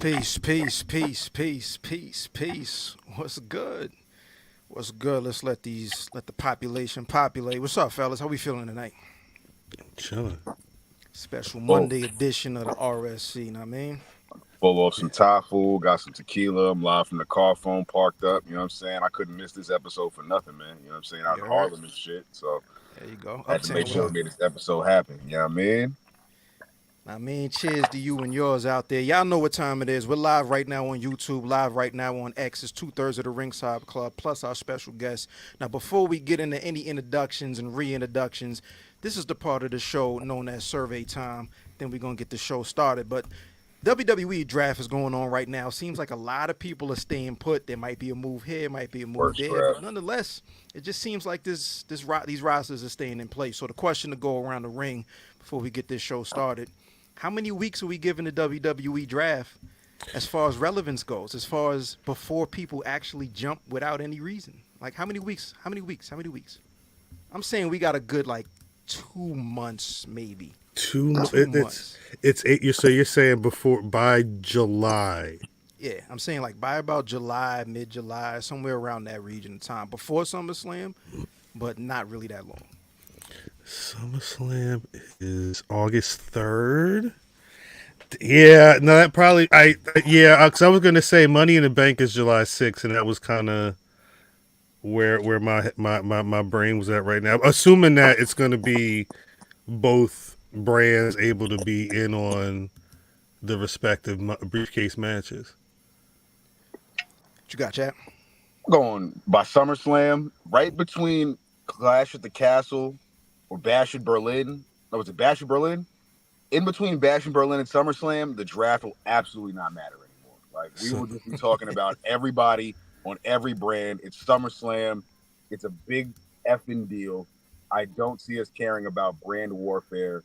Peace, peace, peace, peace, peace, peace. What's good? What's good? Let the population populate. What's up, fellas? How we feeling tonight? Chilling. Special Full, Monday edition of the RSC. Know what I mean? full of some Thai food, got some tequila. I'm live from the car phone parked up. You know what I'm saying? I couldn't miss this episode for nothing, man. You know what I'm saying? Out You in heard? Harlem and shit. So There you go. I had to make Uptown. What sure up? we made this episode happen. You know what I mean? I mean, cheers to you and yours out there. Y'all know what time it is. We're live right now on YouTube, live right now on X. It's 2/3 of the Ringside Club, plus our special guest. Now, before we get into any introductions and reintroductions, this is the part of the show known as Survey Time. Then we're going to get the show started. But WWE draft is going on right now. Seems like a lot of people are staying put. There might be a move here, might be a move Worst there, but draft. nonetheless, it just seems like these rosters are staying in place. So the question to go around the ring before we get this show started: how many weeks are we giving the WWE draft as far as relevance goes? As far as before people actually jump without any reason? Like how many weeks? How many weeks? How many weeks? I'm saying we got a good like 2 months, maybe Two. two It's months. it's eight. You're saying before by July. Yeah, I'm saying like by about July, mid-July, somewhere around that region of time before SummerSlam, but not really that long. SummerSlam is August 3rd. Yeah, no, that probably Because I was gonna say Money in the Bank is July 6th, and that was kind of where my brain was at right now. Assuming that it's gonna be both brands able to be in on the respective briefcase matches. What you got, Chap? Going by SummerSlam, right between Clash at the Castle or Bash at Berlin. No, was it Bash at Berlin? In between Bash and Berlin and SummerSlam, the draft will absolutely not matter anymore. Like we will So, just be talking about everybody on every brand. It's SummerSlam. It's a big effing deal. I don't see us caring about brand warfare.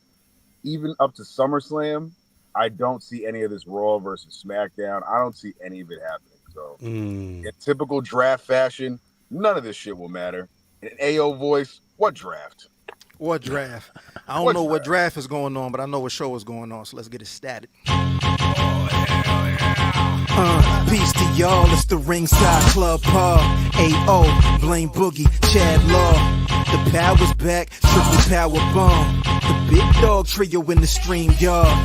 Even up to SummerSlam, I don't see any of this Raw versus SmackDown. I don't see any of it happening. So in typical draft fashion, none of this shit will matter. In an AO voice, what draft? What draft? I don't What know what draft? draft is going on, but I know what show is going on, so let's get it started. Peace to y'all, it's the Ringside Club Paul. A.O. Blame Boogie, Chad Law. The power's back, triple power bomb. The big dog trio in the stream yard.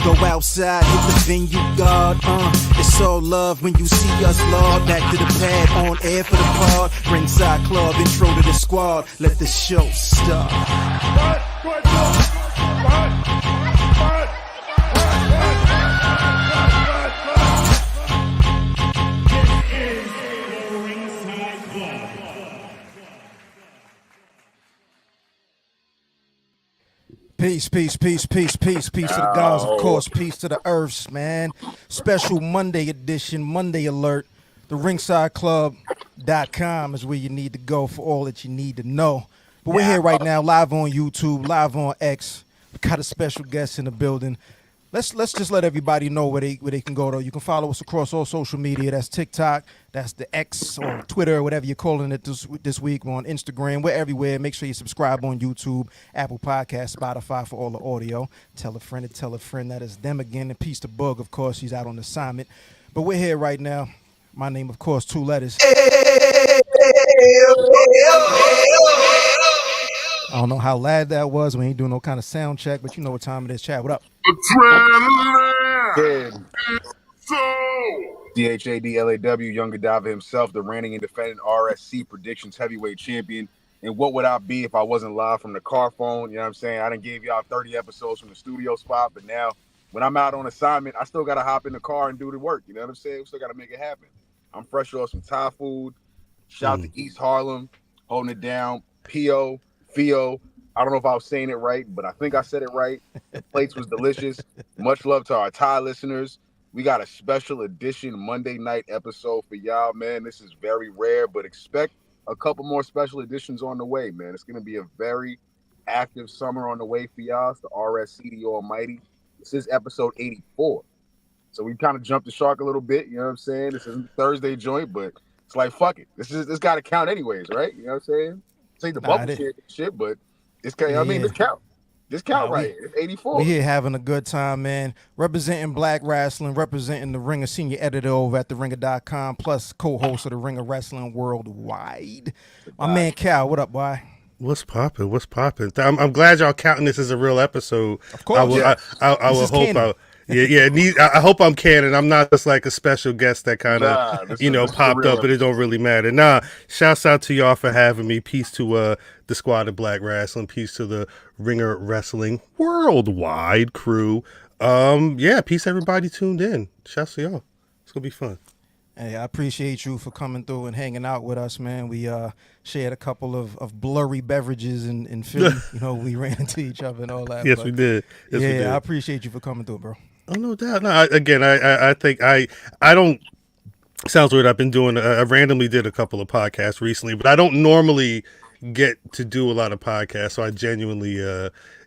Go outside, hit the venue guard. It's all love when you see us, Lord. Back to the pad, on air for the pod. Ringside Club, intro to the squad. Let the show start. Peace, peace, peace, peace, peace, peace to the gods, of course. Peace to the earths, man. Special Monday edition, Monday alert. The RingsideClub.com is where you need to go for all that you need to know. But we're here right now, live on YouTube, live on X. We got a special guest in the building. Let's just let everybody know where they can go though. You can follow us across all social media. That's TikTok, that's the X or Twitter, whatever you're calling it this week. We're on Instagram. We're everywhere. Make sure you subscribe on YouTube, Apple Podcasts, Spotify for all the audio. Tell a friend to tell a friend. That is them again. And peace to Bug, of course. He's out on assignment. But we're here right now. My name, of course, 2 letters. I don't know how loud that was. We ain't doing no kind of sound check, but you know what time it is. Chad, what up? Kid. CHADLAW, Young Gaddafi himself, the reigning and defending RSC predictions heavyweight champion. And what would I be if I wasn't live from the car phone? You know what I'm saying? I done gave y'all 30 episodes from the studio spot, but now when I'm out on assignment, I still got to hop in the car and do the work. You know what I'm saying? We still got to make it happen. I'm fresh off some Thai food. Shout out to East Harlem, holding it down. P.O., Fio. I don't know if I was saying it right, but I think I said it right. The plates was delicious. Much love to our Thai listeners. We got a special edition Monday night episode for y'all, man. This is very rare, but expect a couple more special editions on the way, man. It's going to be a very active summer on the way for y'all. It's the RSC, the Almighty. This is episode 84. So we kind of jumped the shark a little bit, you know what I'm saying? This is a Thursday joint, but it's like, fuck it. This got to count anyways, right? You know what I'm saying? This ain't the Nah, bubble it is. shit, but it's, I mean, Yeah. this count. Just count We right. It's 84. we here having a good time, man. Representing Black Wrestling, representing the Ringer senior editor over at theringer.com, plus co-host of the Ringer Wrestling Worldwide. My man Khal, what up, boy? What's popping? What's popping? I'm glad y'all counting this as a real episode. Of course. I This will is hope. canon. I hope I'm canon. I'm not just like a special guest that kind of, Nah, this is the popped real up, but it don't really matter. Nah, shouts out to y'all for having me. Peace to the squad of Black Wrestling. Peace to the Ringer Wrestling Worldwide crew. Yeah, peace everybody tuned in. Shouts to y'all. It's gonna be fun. Hey, I appreciate you for coming through and hanging out with us, man. We shared a couple of blurry beverages in Philly. We ran into each other and all that. Yes, we did. Yes, we did. I appreciate you for coming through, bro. Oh, no doubt. No, I think I don't. Sounds weird. I've been doing. I randomly did a couple of podcasts recently, but I don't normally get to do a lot of podcasts. So I genuinely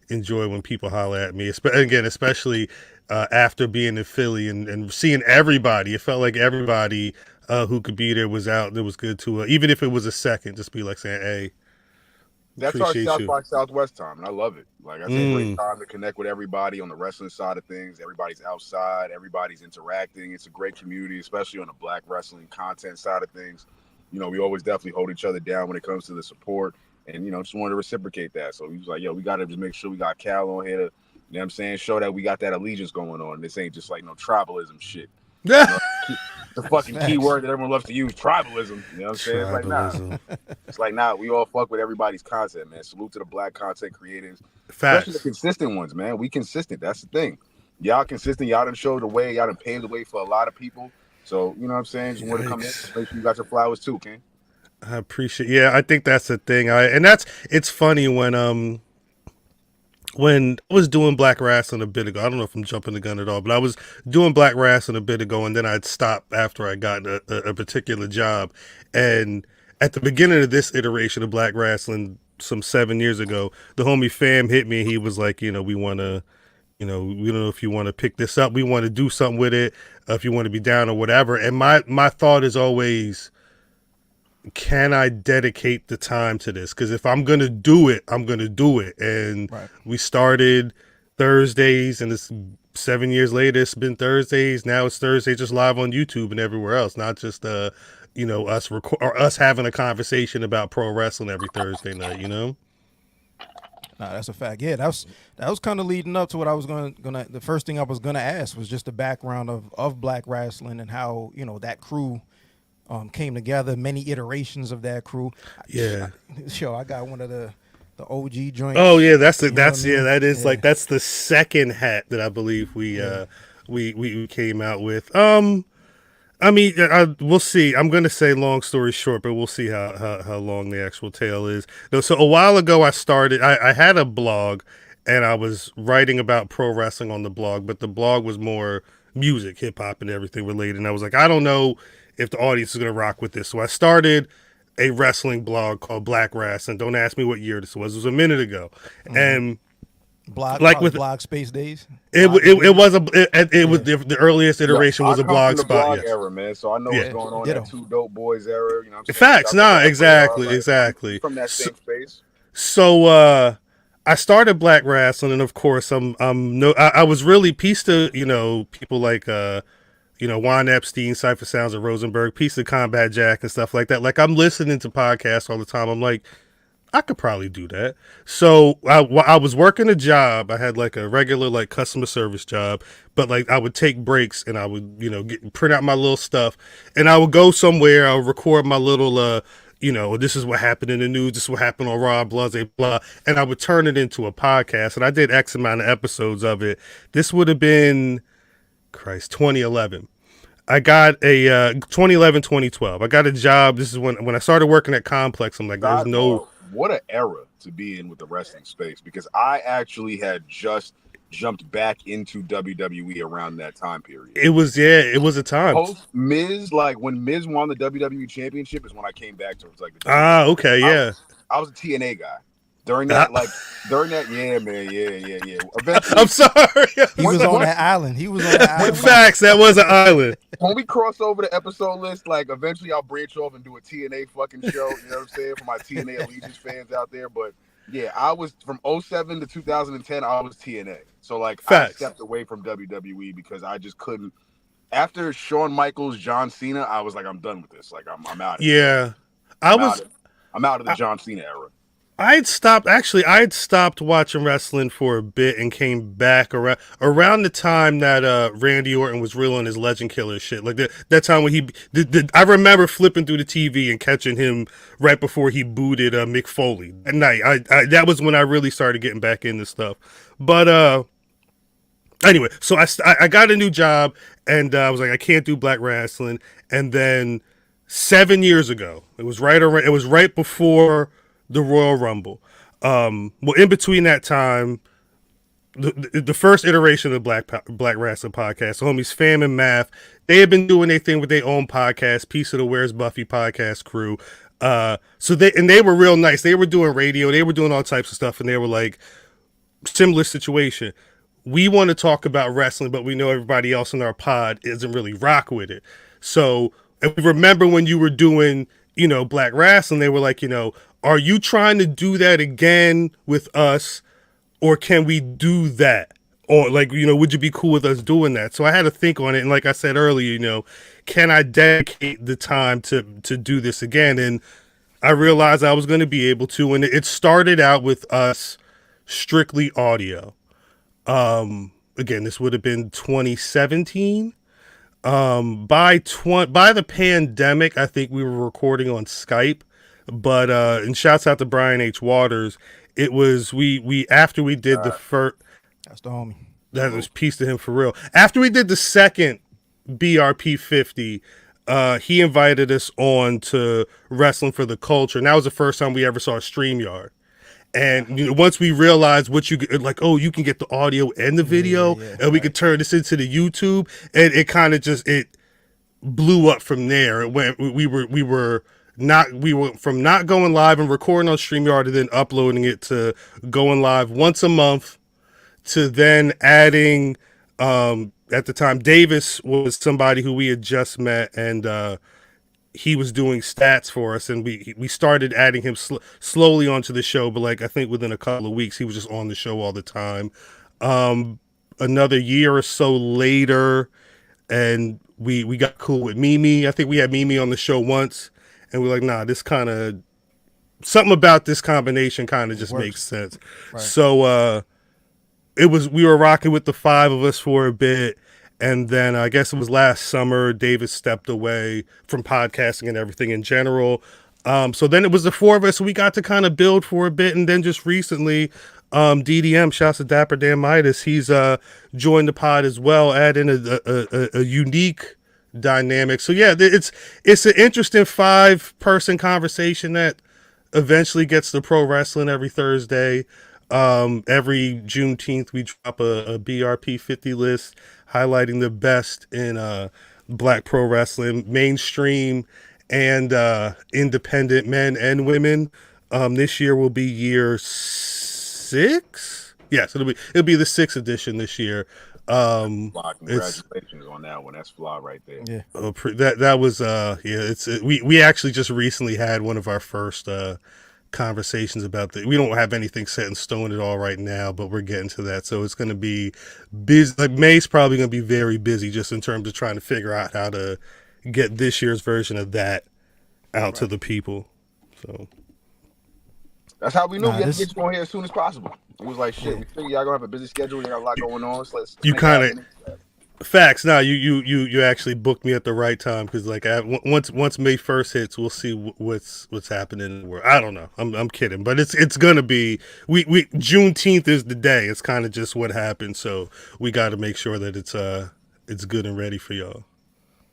enjoy when people holler at me. Again, especially after being in Philly and seeing everybody. It felt like everybody who could be there was out. It was good to even if it was a second, just be like saying, "Hey." That's our Appreciate South you. by Southwest time, and I love it. Like, it's a great time to connect with everybody on the wrestling side of things. Everybody's outside, everybody's interacting. It's a great community, especially on the Black wrestling content side of things. We always definitely hold each other down when it comes to the support, and just wanted to reciprocate that. So he was like, "Yo, we got to just make sure we got Khal on here to, what I'm saying, show that we got that allegiance going on. This ain't just like no tribalism shit." The fucking key word that everyone loves to use, tribalism. You know what I'm saying? It's like, nah. It's like, nah, we all fuck with everybody's content, man. Salute to the Black content creators. Facts. Especially the consistent ones, man. We consistent. That's the thing. Y'all consistent. Y'all done showed the way. Y'all done paved the way for a lot of people. So, you know what I'm saying? Just want to come in. Make sure you got your flowers too, King. I appreciate. Yeah, I think that's the thing. It's funny when I was doing Black Wrestling a bit ago. I don't know if I'm jumping the gun at all, but I was doing Black Wrestling a bit ago, and then I'd stop after I got a particular job. And at the beginning of this iteration of Black Wrestling, some 7 years ago, the homie Fam hit me. He was like, we want to, we don't know if you want to pick this up. We want to do something with it. If you want to be down or whatever. And my thought is always, can I dedicate the time to this? Because if I'm going to do it, I'm going to do it. And we started Thursdays, and it's 7 years later, it's been Thursdays. Now it's Thursday, just live on YouTube and everywhere else, not just, us having a conversation about pro wrestling every Thursday night, Nah, that's a fact. Yeah, that was kind of leading up to what I was gonna. The first thing I was gonna ask was just the background of Black wrestling and how that crew came together. Many iterations of that crew. Yeah. I got one of the OG joints. Oh yeah, that's the second hat that I believe we came out with. We'll see. I'm going to say long story short, but we'll see how long the actual tale is. No, so a while ago I had a blog, and I was writing about pro wrestling on the blog, but the blog was more music, hip hop, and everything related. And I was like, I don't know if the audience is going to rock with this. So I started a wrestling blog called Black Wrestling. Don't ask me what year this was. It was a minute ago. Mm-hmm. And blog space days. It was the earliest iteration was a blog spot. Blog era, man. So I know what's going on. That Two Dope Boys era. You know what I'm saying? Facts. Nah, exactly. From that same space. So I started Black Wrestling, and of course I was really peace to people like Juan Epstein, Cypher Sounds of Rosenberg, Peace to Combat Jack and stuff like that. Like, I'm listening to podcasts all the time. I'm like, I could probably do that. So I was working a job. I had like a regular like customer service job, but like I would take breaks and I would, print out my little stuff, and I would go somewhere. I would record my little, this is what happened in the news. This is what happened on Raw, blah, blah, blah. And I would turn it into a podcast, and I did X amount of episodes of it. This would have been, 2011. I got a 2011, 2012. I got a job. This is when I started working at Complex. I'm like, there's no. What an era to be in with the wrestling space, because I actually had just jumped back into WWE around that time period. It was a time. Post Miz, like when Miz won the WWE Championship, is when I came back to it. Like okay, yeah. I was a TNA guy. During that, yeah, man, yeah. I'm sorry. He was on that island. Facts, that was an island. When we cross over the episode list, like eventually I'll branch off and do a TNA fucking show. You know what I'm saying? For my TNA Allegiance fans out there, but Yeah, I was from '07 to 2010. I was TNA. So like I Facts. stepped away from WWE because I just couldn't. After Shawn Michaels, John Cena, I was like, I'm done with this. Like I'm out of here. Yeah, I I'm out. was. I'm out of the John Cena era. I'd stopped. Actually, I'd stopped watching wrestling for a bit and came back around the time that Randy Orton was real on his Legend Killer shit. Like that time when I remember flipping through the TV and catching him right before he booted Mick Foley at night. That was when I really started getting back into stuff. But anyway, so I got a new job and I was like, I can't do black wrestling. And then 7 years ago, it was right before the Royal Rumble. Well, in between that time, the first iteration of the Black Wrestling podcast, the homies Fam and Math, they had been doing their thing with their own podcast, Piece of the Where's Buffy podcast crew. So they were real nice. They were doing radio, they were doing all types of stuff, and they were like, similar situation. We want to talk about wrestling, but we know everybody else in our pod isn't really rock with it. So, and we remember when you were doing, black wrestling, they were like, are you trying to do that again with us, or can we do that? Or like, would you be cool with us doing that? So I had to think on it. And like I said earlier, can I dedicate the time to do this again? And I realized I was going to be able to. And it started out with us strictly audio. Again, this would have been 2017. By the pandemic, I think we were recording on Skype, but and shouts out to Brian H. Waters. It was we after we did the first. That's the homie. That was peace to him for real. After we did the second BRP 50, he invited us on to Wrestling for the Culture, and that was the first time we ever saw a StreamYard. And once we realized what you get, like, oh, you can get the audio and the video, and we could turn this into the YouTube, and it kind of just blew up from there. It went, we were from not going live and recording on StreamYard and then uploading it to going live once a month, to then adding. At the time, Davis was somebody who we had just met, and he was doing stats for us, and we started adding him slowly onto the show, but like I think within a couple of weeks he was just on the show all the time. Another year or so later, and we got cool with Mimi. I think we had Mimi on the show once, and we're like, nah, this kind of something about this combination kind of just makes sense. Right. So we were rocking with the five of us for a bit. And then I guess it was last summer, Davis stepped away from podcasting and everything in general. So then it was the four of us. We got to kind of build for a bit. And then just recently, DDM, shouts to Dapper Dan Midas, he's joined the pod as well, adding a unique dynamic. So yeah, it's an interesting 5-person conversation that eventually gets to pro wrestling every Thursday. Every Juneteenth, we drop a BRP 50 list highlighting the best in black pro wrestling, mainstream and independent men and women. This year will be year 6. Yes, it'll be the 6th edition this year. Congratulations on that one. That's fly right there. Yeah. That was we actually just recently had one of our first conversations about that. We don't have anything set in stone at all right now, but we're getting to that. So it's going to be busy. Like May's probably going to be very busy just in terms of trying to figure out how to get this year's version of that out to the people. So that's how we knew we had to get you on here as soon as possible. It was like, shit, we figure y'all gonna have a busy schedule, you got a lot going on, so let's you kind of facts. Now you actually booked me at the right time, because like once May 1st hits, we'll see what's happening in the world. I don't know. I'm kidding, but it's gonna be we Juneteenth is the day. It's kind of just what happened, so we got to make sure that it's good and ready for y'all.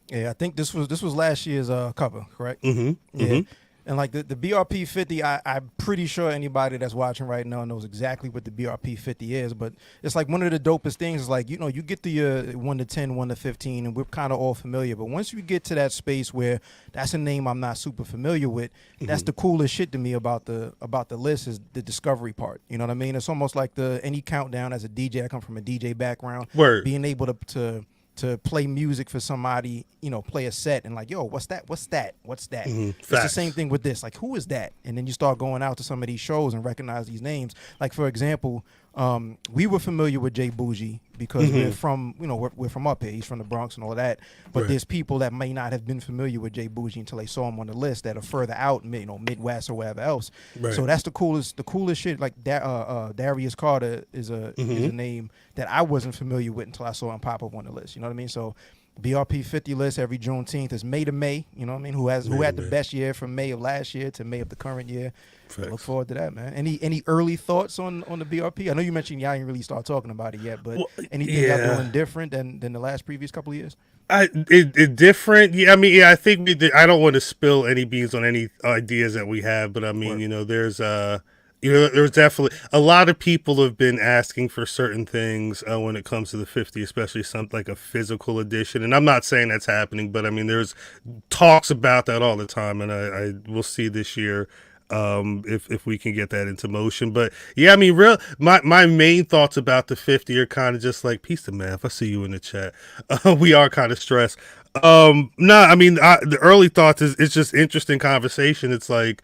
Yeah, I think this was last year's cover, correct? Mm-hmm. Yeah. Mm-hmm. And like the BRP 50, I'm pretty sure anybody that's watching right now knows exactly what the BRP 50 is. But it's like one of the dopest things is like, you get the 1 to 10, 1 to 15, and we're kind of all familiar. But once you get to that space where that's a name I'm not super familiar with, that's the coolest shit to me about the list is the discovery part. You know what I mean? It's almost like any countdown as a DJ. I come from a DJ background. Word. Being able to to play music for somebody, play a set and like, yo, what's that? It's the same thing with this. Like, who is that? And then you start going out to some of these shows and recognize these names. Like, for example, we were familiar with Jay Bougie because we're from, we're from up here. He's from the Bronx and all of that. But there's people that may not have been familiar with Jay Bougie until they saw him on the list that are further out, Midwest or wherever else. Right. So that's the coolest shit. Like Darius Carter is a name that I wasn't familiar with until I saw him pop up on the list. You know what I mean? So BRP 50 list every Juneteenth is May to May. You know what I mean? Who had the best year from May of last year to May of the current year. Look forward to that, man. Any early thoughts on the BRP? I know you mentioned y'all ain't really start talking about it yet, but anything y'all doing different than the last previous couple of years? It different. Yeah, I mean, I think I don't want to spill any beans on any ideas that we have, but I mean, there's there's definitely a lot of people have been asking for certain things when it comes to the 50, especially something like a physical edition. And I'm not saying that's happening, but I mean, there's talks about that all the time, and I will see this year if we can get that into motion. But yeah, I mean, my main thoughts about the 50 are kind of just like, peace of math. I see you in the chat. We are kind of stressed. No, I mean, the early thoughts is it's just interesting conversation. It's like,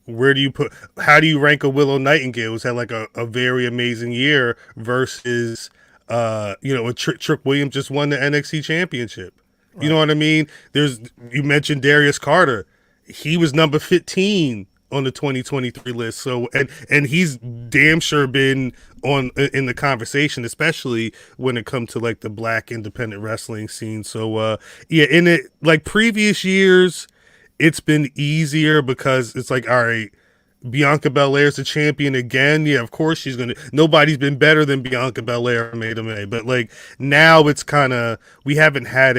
how do you rank a Willow Nightingale who's had like a very amazing year versus a Trick Williams just won the NXT championship. Right. You know what I mean? You mentioned Darius Carter. He was number 15 on the 2023 list. So and he's damn sure been in the conversation, especially when it comes to like the black independent wrestling scene. So in it, like previous years, it's been easier because it's like, all right, Bianca Belair's the champion again. Yeah, of course nobody's been better than Bianca Belair May to May. But like now it's kind of, we haven't had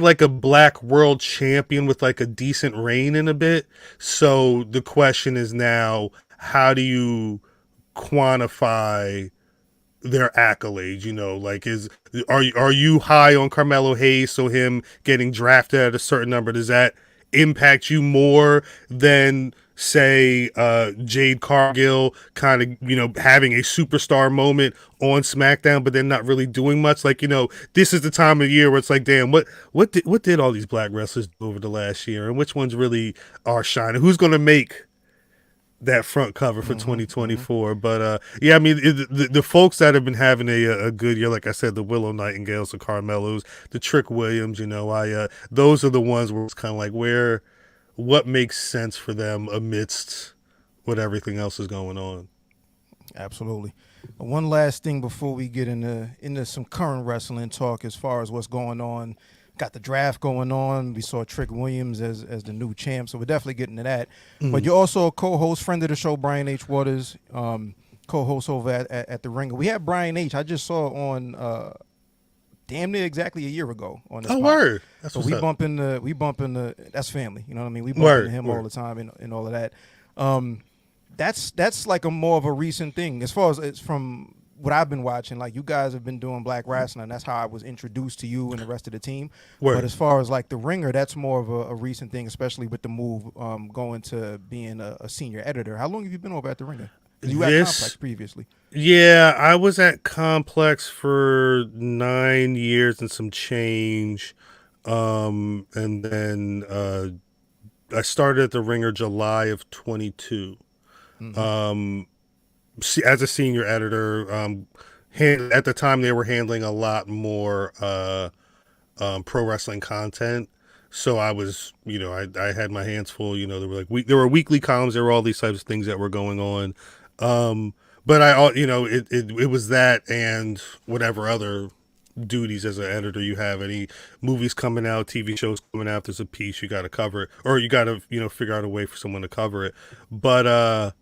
like a black world champion with like a decent reign in a bit. So the question is now, how do you quantify their accolades? Like are you high on Carmelo Hayes, so him getting drafted at a certain number, does that impact you more than say Jade Cargill kind of having a superstar moment on SmackDown but then not really doing much? Like this is the time of year where it's like, damn, what did all these black wrestlers do over the last year, and which ones really are shining? Who's going to make that front cover for 2024. But I mean, the folks that have been having a good year, like I said, the Willow Nightingales, the Carmelos, the Trick Williams, those are the ones where it's kind of like what makes sense for them amidst what everything else is going on. Absolutely. One last thing before we get into some current wrestling talk as far as what's going on. Got the draft going on. We saw Trick Williams as the new champ, so we're definitely getting to that. Mm-hmm. But you're also a co-host, friend of the show, Brian H. Waters, co-host over at The Ringer. We had Brian H. I just saw on damn near exactly a year ago on this. Oh, word. That's so what's we up. bump into that's family. You know what I mean? We bump into him all the time and all of that. That's like a more of a recent thing as far as it's from what I've been watching. Like, you guys have been doing black wrestling, and that's how I was introduced to you and the rest of the team. Word. But as far as like The Ringer, that's more of a recent thing, especially with the move going to being a senior editor. How long have you been over at The Ringer? You were at Complex previously. Yeah, I was at Complex for 9 years and some change. And then I started at The Ringer July of 22. Mm-hmm. As a senior editor. At the time they were handling a lot more pro wrestling content, so I was, I had my hands full. There were weekly columns, there were all these types of things that were going on, but it was that and whatever other duties as an editor you have. Any movies coming out, TV shows coming out, there's a piece you got to cover it, or you got to figure out a way for someone to cover it. But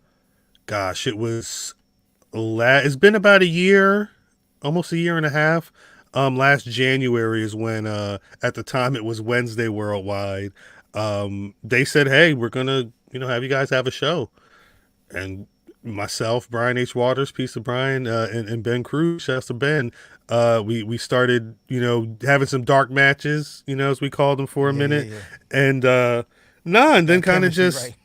gosh, it's been about a year, almost a year and a half. Last January is when, at the time it was Wednesday Worldwide. They said, hey, we're going to, have you guys have a show. And myself, Brian H. Waters, peace of Brian, and Ben Cruz, shouts to Ben. We started, having some dark matches, as we called them for a minute. Yeah. And, and then kind of just, right.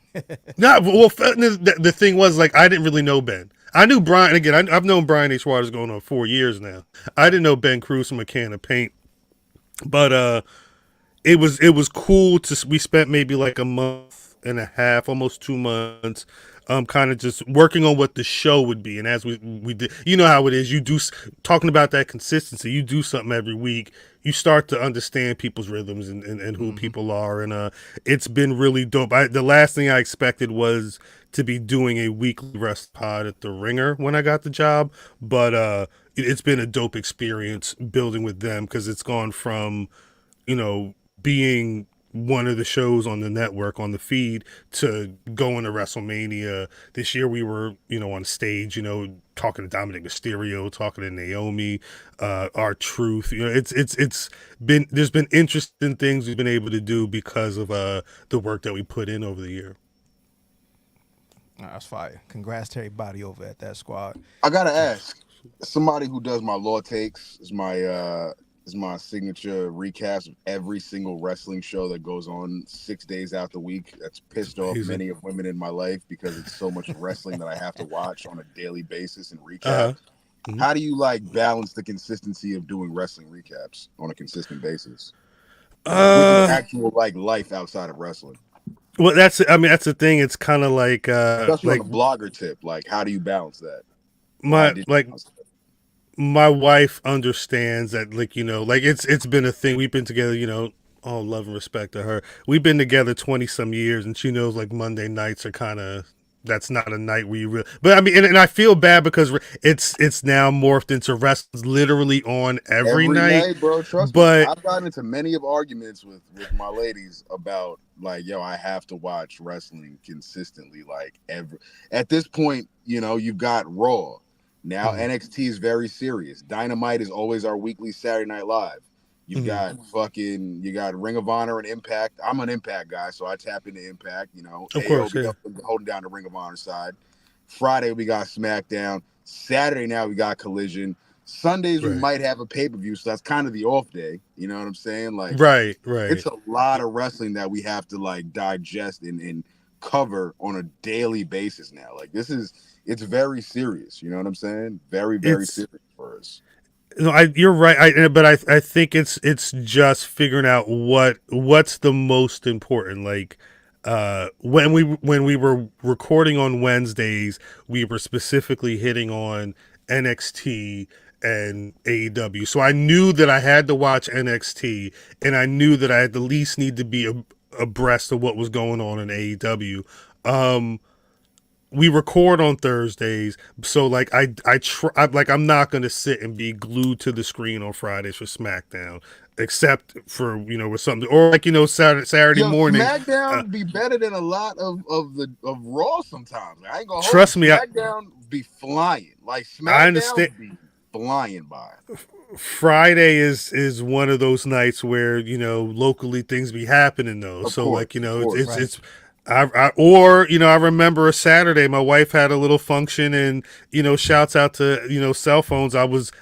Well, the thing was, like, I didn't really know Ben. I knew Brian again. I've known Brian H. Waters going on 4 years now. I didn't know Ben Cruz from a can of paint, but it was cool to we spent maybe like a month and a half, almost 2 months, kind of just working on what the show would be. And as we did, you know how it is. You do talking about that consistency. You do something every week. You start to understand people's rhythms and who people are, and it's been really dope. The last thing I expected was to be doing a weekly rest pod at the Ringer when I got the job, but it's been a dope experience building with them because it's gone from, being one of the shows on the network on the feed to going to WrestleMania. This year we were, on stage, talking to Dominic Mysterio, talking to Naomi, R-Truth. It's been, there's been interesting things we've been able to do because of the work that we put in over the year. That's fire. Congrats to everybody over at that squad. I gotta ask, somebody who does my Law Takes is my signature recaps of every single wrestling show that goes on 6 days out the week. That's pissed off many of women in my life because it's so much wrestling that I have to watch on a daily basis and recap. How do you balance the consistency of doing wrestling recaps on a consistent basis with the actual life outside of wrestling? Well, that's the thing. It's kind of like especially on a blogger tip. How do you balance that? My wife understands that, it's been a thing. We've been together, all love and respect to her. We've been together 20 some years, and she knows Monday nights are kind of, that's not a night where you really, but I mean, and I feel bad because it's now morphed into wrestling's literally on every night, bro. Trust me. I've gotten into many of arguments with my ladies about I have to watch wrestling consistently. At this point, you've got Raw. Now NXT is very serious. Dynamite is always our weekly Saturday Night Live. You got Ring of Honor and Impact. I'm an Impact guy, so I tap into Impact. Of course, holding down the Ring of Honor side. Friday we got SmackDown. Saturday now we got Collision. Sundays we might have a pay-per-view, so that's kind of the off day. You know what I'm saying? Right. It's a lot of wrestling that we have to digest and cover on a daily basis now. It's very serious. You know what I'm saying? Very, very serious for us. You're right. But I think it's just figuring out what's the most important. When we were recording on Wednesdays, we were specifically hitting on NXT and AEW. So I knew that I had to watch NXT, and I knew that I at the least need to be abreast of what was going on in AEW. We record on Thursdays, so I'm not gonna sit and be glued to the screen on Fridays for SmackDown, except for with something or Saturday morning. SmackDown be better than a lot of Raw sometimes. I ain't gonna trust me. SmackDown be flying SmackDown. I understand. Be flying by. Friday is one of those nights where locally things be happening though. It's I remember a Saturday my wife had a little function and shouts out to cell phones. I was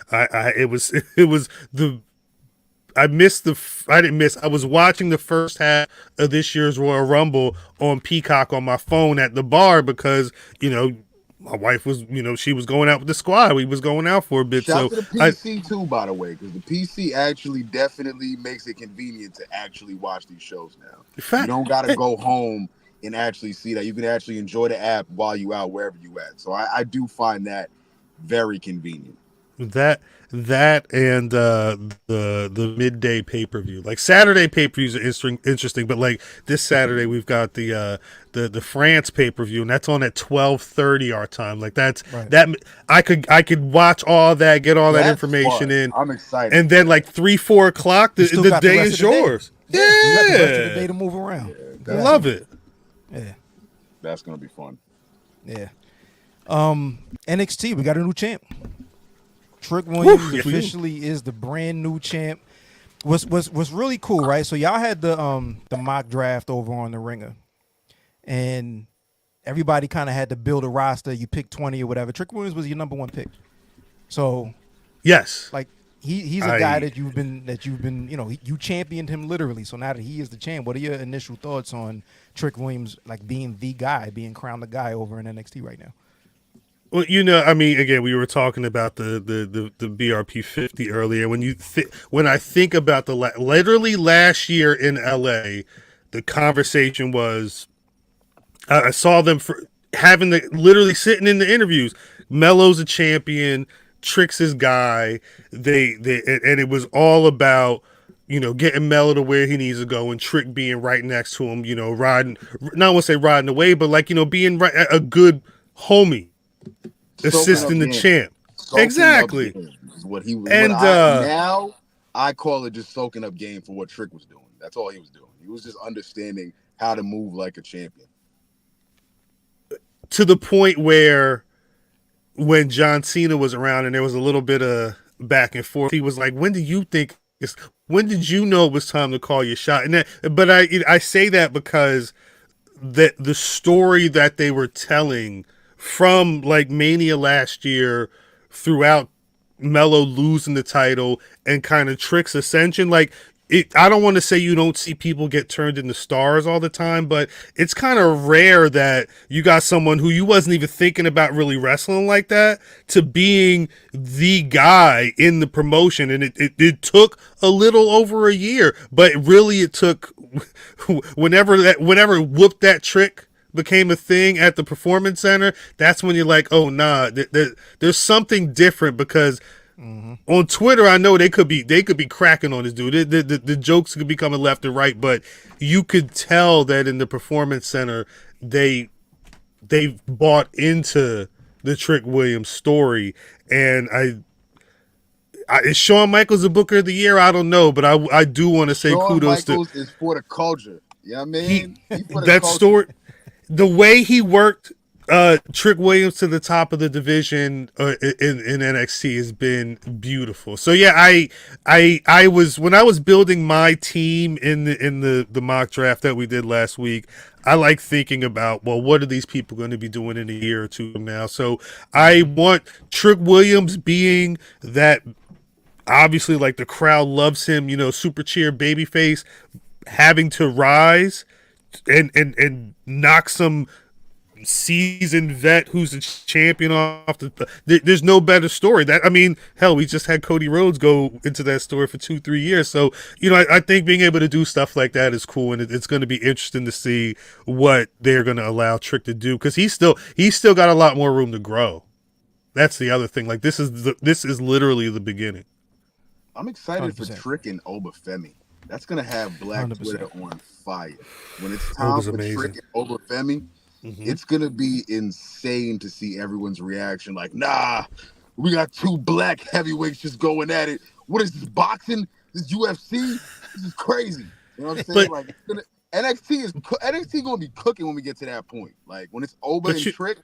watching the first half of this year's Royal Rumble on Peacock on my phone at the bar because my wife was, she was going out with the squad. We was going out for a bit. Shout to the PC too, by the way, because the PC actually definitely makes it convenient to actually watch these shows now. You don't got to go home and actually see that. You can actually enjoy the app while you out wherever you at. So I do find that very convenient. That and the midday pay-per-view. Saturday pay-per-views are interesting, but this Saturday we've got the France pay-per-view, and that's on at 12:30 our time. That I could watch all that, get all that information in. I'm excited. And then 3-4 o'clock the day is yours. Yeah. You got the rest of the day to move around. I love it. Yeah. That's gonna be fun. Yeah. NXT, we got a new champ. Trick Williams officially is the brand new champ. What's really cool, right? So y'all had the mock draft over on the Ringer, and everybody kind of had to build a roster. You picked 20 or whatever. Trick Williams was your number one pick. So yes, he's a guy that you've been you championed him literally. So now that he is the champ, what are your initial thoughts on Trick Williams being the guy, being crowned the guy over in NXT right now? Well, I mean, again, we were talking about the BRP 50 earlier. When I think about literally last year in LA, the conversation was I saw them for having literally sitting in the interviews. Melo's a champion, Trick's his guy. And it was all about getting Melo to where he needs to go, and Trick being right next to him. Riding. Not want to say riding away, but being a good homie, Soaking assisting up the game. champ. Soaking up Exactly. game is what he was. And I call it just soaking up game for what Trick was doing. That's all he was doing. He was just understanding how to move like a champion. To the point where when John Cena was around and there was a little bit of back and forth, he was like, when did you know it was time to call your shot? But I say that because the story that they were telling from like Mania last year throughout Melo losing the title and kind of Trick's ascension, I don't want to say you don't see people get turned into stars all the time, but it's kind of rare that you got someone who you wasn't even thinking about really wrestling like that to being the guy in the promotion. And it took a little over a year, but really it took whenever Whoop That Trick became a thing at the Performance Center, that's when you're like, oh nah, there's something different. Because on Twitter, I know they could be cracking on this dude. The jokes could be coming left and right, but you could tell that in the Performance Center, they bought into the Trick Williams story. And is Shawn Michaels the Booker of the Year? I don't know, but I do want to say Shawn kudos Michaels is for the culture. You know what I mean? He's for the that culture. story. The way he worked Trick Williams to the top of the division in NXT has been beautiful. So yeah, I was, when I was building my team in the mock draft that we did last week, I like thinking about, well, what are these people going to be doing in a year or two from now? So I want Trick Williams being that, obviously, like, the crowd loves him, super cheer babyface, having to rise and knock some seasoned vet who's a champion off there's no better story. That, I mean, hell, we just had Cody Rhodes go into that story for 2-3 years. So I think being able to do stuff like that is cool, and it's going to be interesting to see what they're going to allow Trick to do, because he's still got a lot more room to grow. That's the other thing. Like, this is literally the beginning. I'm excited 100%. for Trick and Obafemi. That's gonna have Black 100%. Twitter on fire. When it's It time was for amazing. Trick and Obafemi, it's gonna be insane to see everyone's reaction. Like, nah, we got two black heavyweights just going at it. What is this, boxing? This UFC? This is crazy. You know what I'm saying? Like, NXT gonna be cooking when we get to that point. Like, when it's Oba and Trick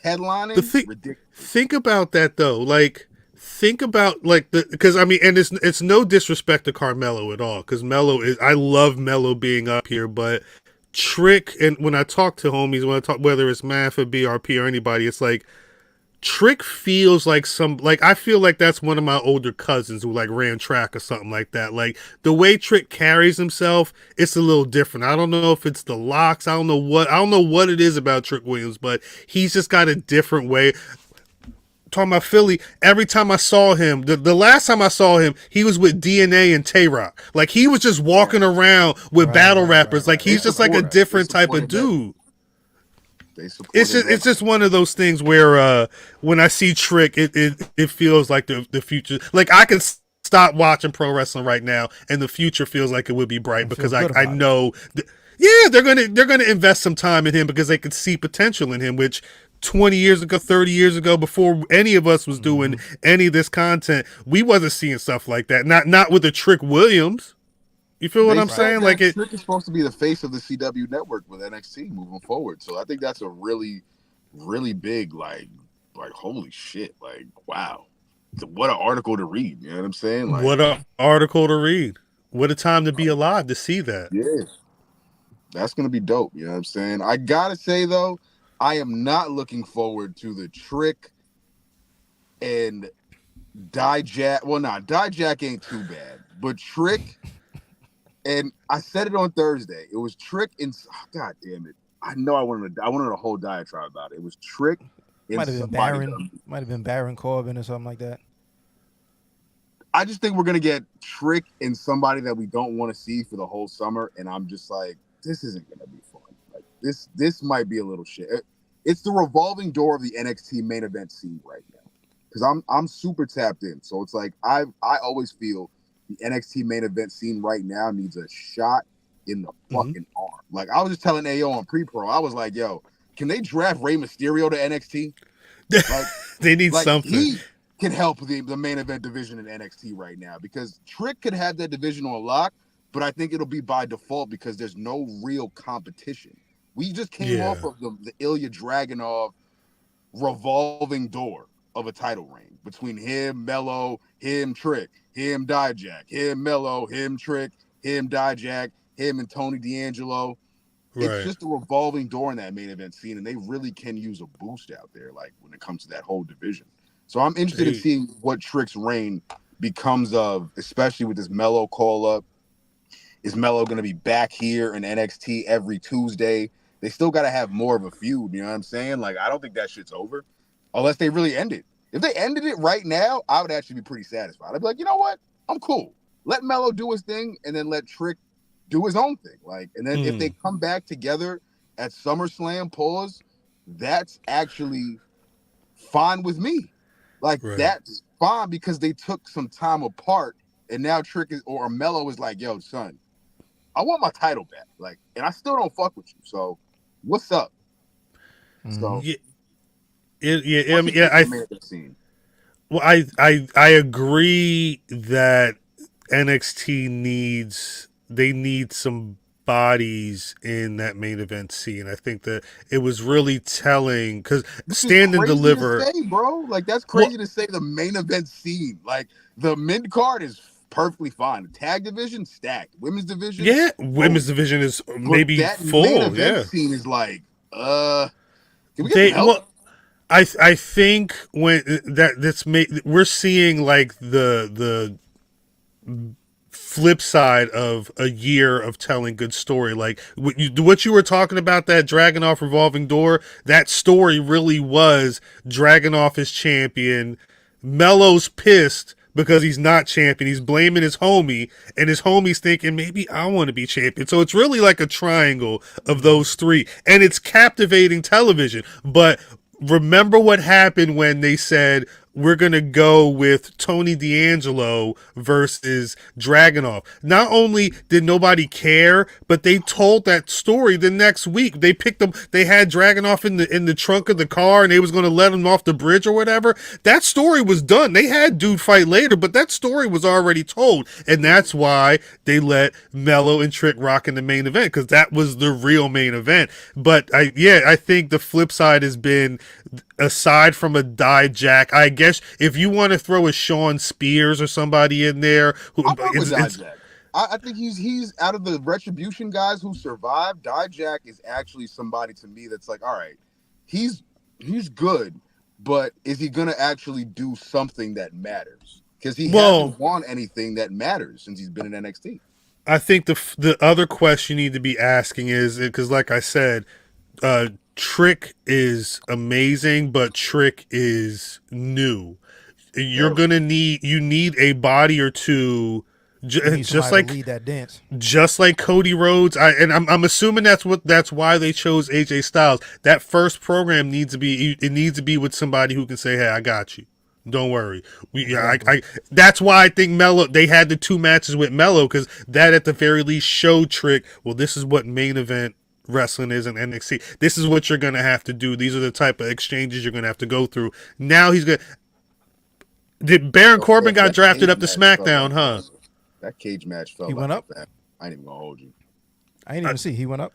headlining, ridiculous. Think about that though. Like, think about, like, because I mean, and it's no disrespect to Carmelo at all, because I love Melo being up here, but Trick, and when I talk to homies, whether it's Math or BRP or anybody, it's like Trick feels like I feel like that's one of my older cousins who like ran track or something like that. Like, the way Trick carries himself, it's a little different. I don't know if it's the locks. I don't know what it is about Trick Williams, but he's just got a different way. Talking about Philly, every time I saw him, the last time I saw him, he was with DNA and Tay-Rock. Like, he was just walking around with battle rappers. Like, he's just like a different type of dude. It's just one of those things where when I see Trick, it feels like the future. Like, I can stop watching pro wrestling right now, and the future feels like it would be bright, because I know, they're gonna invest some time in him, because they could see potential in him, which 20 years ago, 30 years ago, before any of us was doing any of this content, we wasn't seeing stuff like that. Not with the Trick Williams. You feel what I'm saying? Like, Trick is supposed to be the face of the CW network with NXT moving forward. So I think that's a really, really big, like holy shit, like, wow, what an article to read. You know what I'm saying? Like, what an article to read. What a time to be alive to see that. Yeah, that's gonna be dope. You know what I'm saying? I gotta say though, I am not looking forward to the Trick and Dijak. Well, Dijak ain't too bad, but Trick, and I said it on Thursday. It was Trick and God damn it. I know I wanted a whole diatribe about it. It was Trick and somebody that Might have been Baron Corbin or something like that. I just think we're gonna get Trick and somebody that we don't want to see for the whole summer, and I'm just like, this isn't gonna be fun. Like this might be a little shit. It's the revolving door of the NXT main event scene right now because I'm super tapped in. So it's like I always feel the NXT main event scene right now needs a shot in the fucking arm. Like I was just telling AO on pre-pro, I was like, yo, can they draft Rey Mysterio to NXT? Like they need like something. He can help the main event division in NXT right now because Trick could have that division on lock, but I think it'll be by default because there's no real competition. We just came off of the Ilya Dragunov revolving door of a title reign between him, Melo, him, Trick, him, Dijak, him, Melo, him, Trick, him, Dijak, him, and Tony D'Angelo. Right. It's just a revolving door in that main event scene, and they really can use a boost out there, like when it comes to that whole division. So I'm interested in seeing what Trick's reign becomes of, especially with this Melo call up. Is Melo going to be back here in NXT every Tuesday? They still got to have more of a feud. You know what I'm saying? Like, I don't think that shit's over unless they really end it. If they ended it right now, I would actually be pretty satisfied. I'd be like, you know what? I'm cool. Let Melo do his thing and then let Trick do his own thing. Like, and then if they come back together at SummerSlam, that's actually fine with me. Like, that's fine because they took some time apart and now Trick or Melo is like, yo, son, I want my title back. Like, and I still don't fuck with you. So what's up? So I agree that NXT needs some bodies in that main event scene. I think that it was really telling because Stand and Deliver, say, bro. Like that's crazy to say. The main event scene, like the mid card is perfectly fine. The tag division stacked. Women's division, women's division is maybe that full. Main event scene is like, can we get some help? Well, I think when we're seeing like the flip side of a year of telling good story. Like what you were talking about, that Dragunov revolving door, that story really was Dragunov is champion. Melo's pissed because he's not champion. He's blaming his homie, and his homie's thinking maybe I want to be champion. So it's really like a triangle of those three, and it's captivating television. But remember what happened when they said we're going to go with Tony D'Angelo versus Dragunov. Not only did nobody care, but they told that story the next week. They picked them. They had Dragunov in the trunk of the car, and they was going to let him off the bridge or whatever. That story was done. They had dude fight later, but that story was already told, and that's why they let Melo and Trick rock in the main event, because that was the real main event. But I think the flip side has been, aside from a Dijak, I guess if you want to throw a Sean Spears or somebody in there, I think he's out of the Retribution guys who survived. Dijak is actually somebody to me that's like, all right, he's good, but is he gonna actually do something that matters? Because he hasn't won anything that matters since he's been in NXT. I think the other question you need to be asking is, because like I said, Trick is amazing, but Trick is new. You're gonna need a body or two, just like lead that dance, just like Cody Rhodes. I'm assuming that's why they chose AJ Styles. That first program needs to be with somebody who can say, "Hey, I got you. Don't worry." That's why I think Melo. They had the 2 matches with Melo, because that at the very least showed Trick, well, this is what main event wrestling is in NXT. This is what you're going to have to do. These are the type of exchanges you're going to have to go through. Now he's going to... Baron Corbin got drafted up to SmackDown, huh? That cage match felt he went up? That. I ain't even going to hold you. I didn't even see. He went up?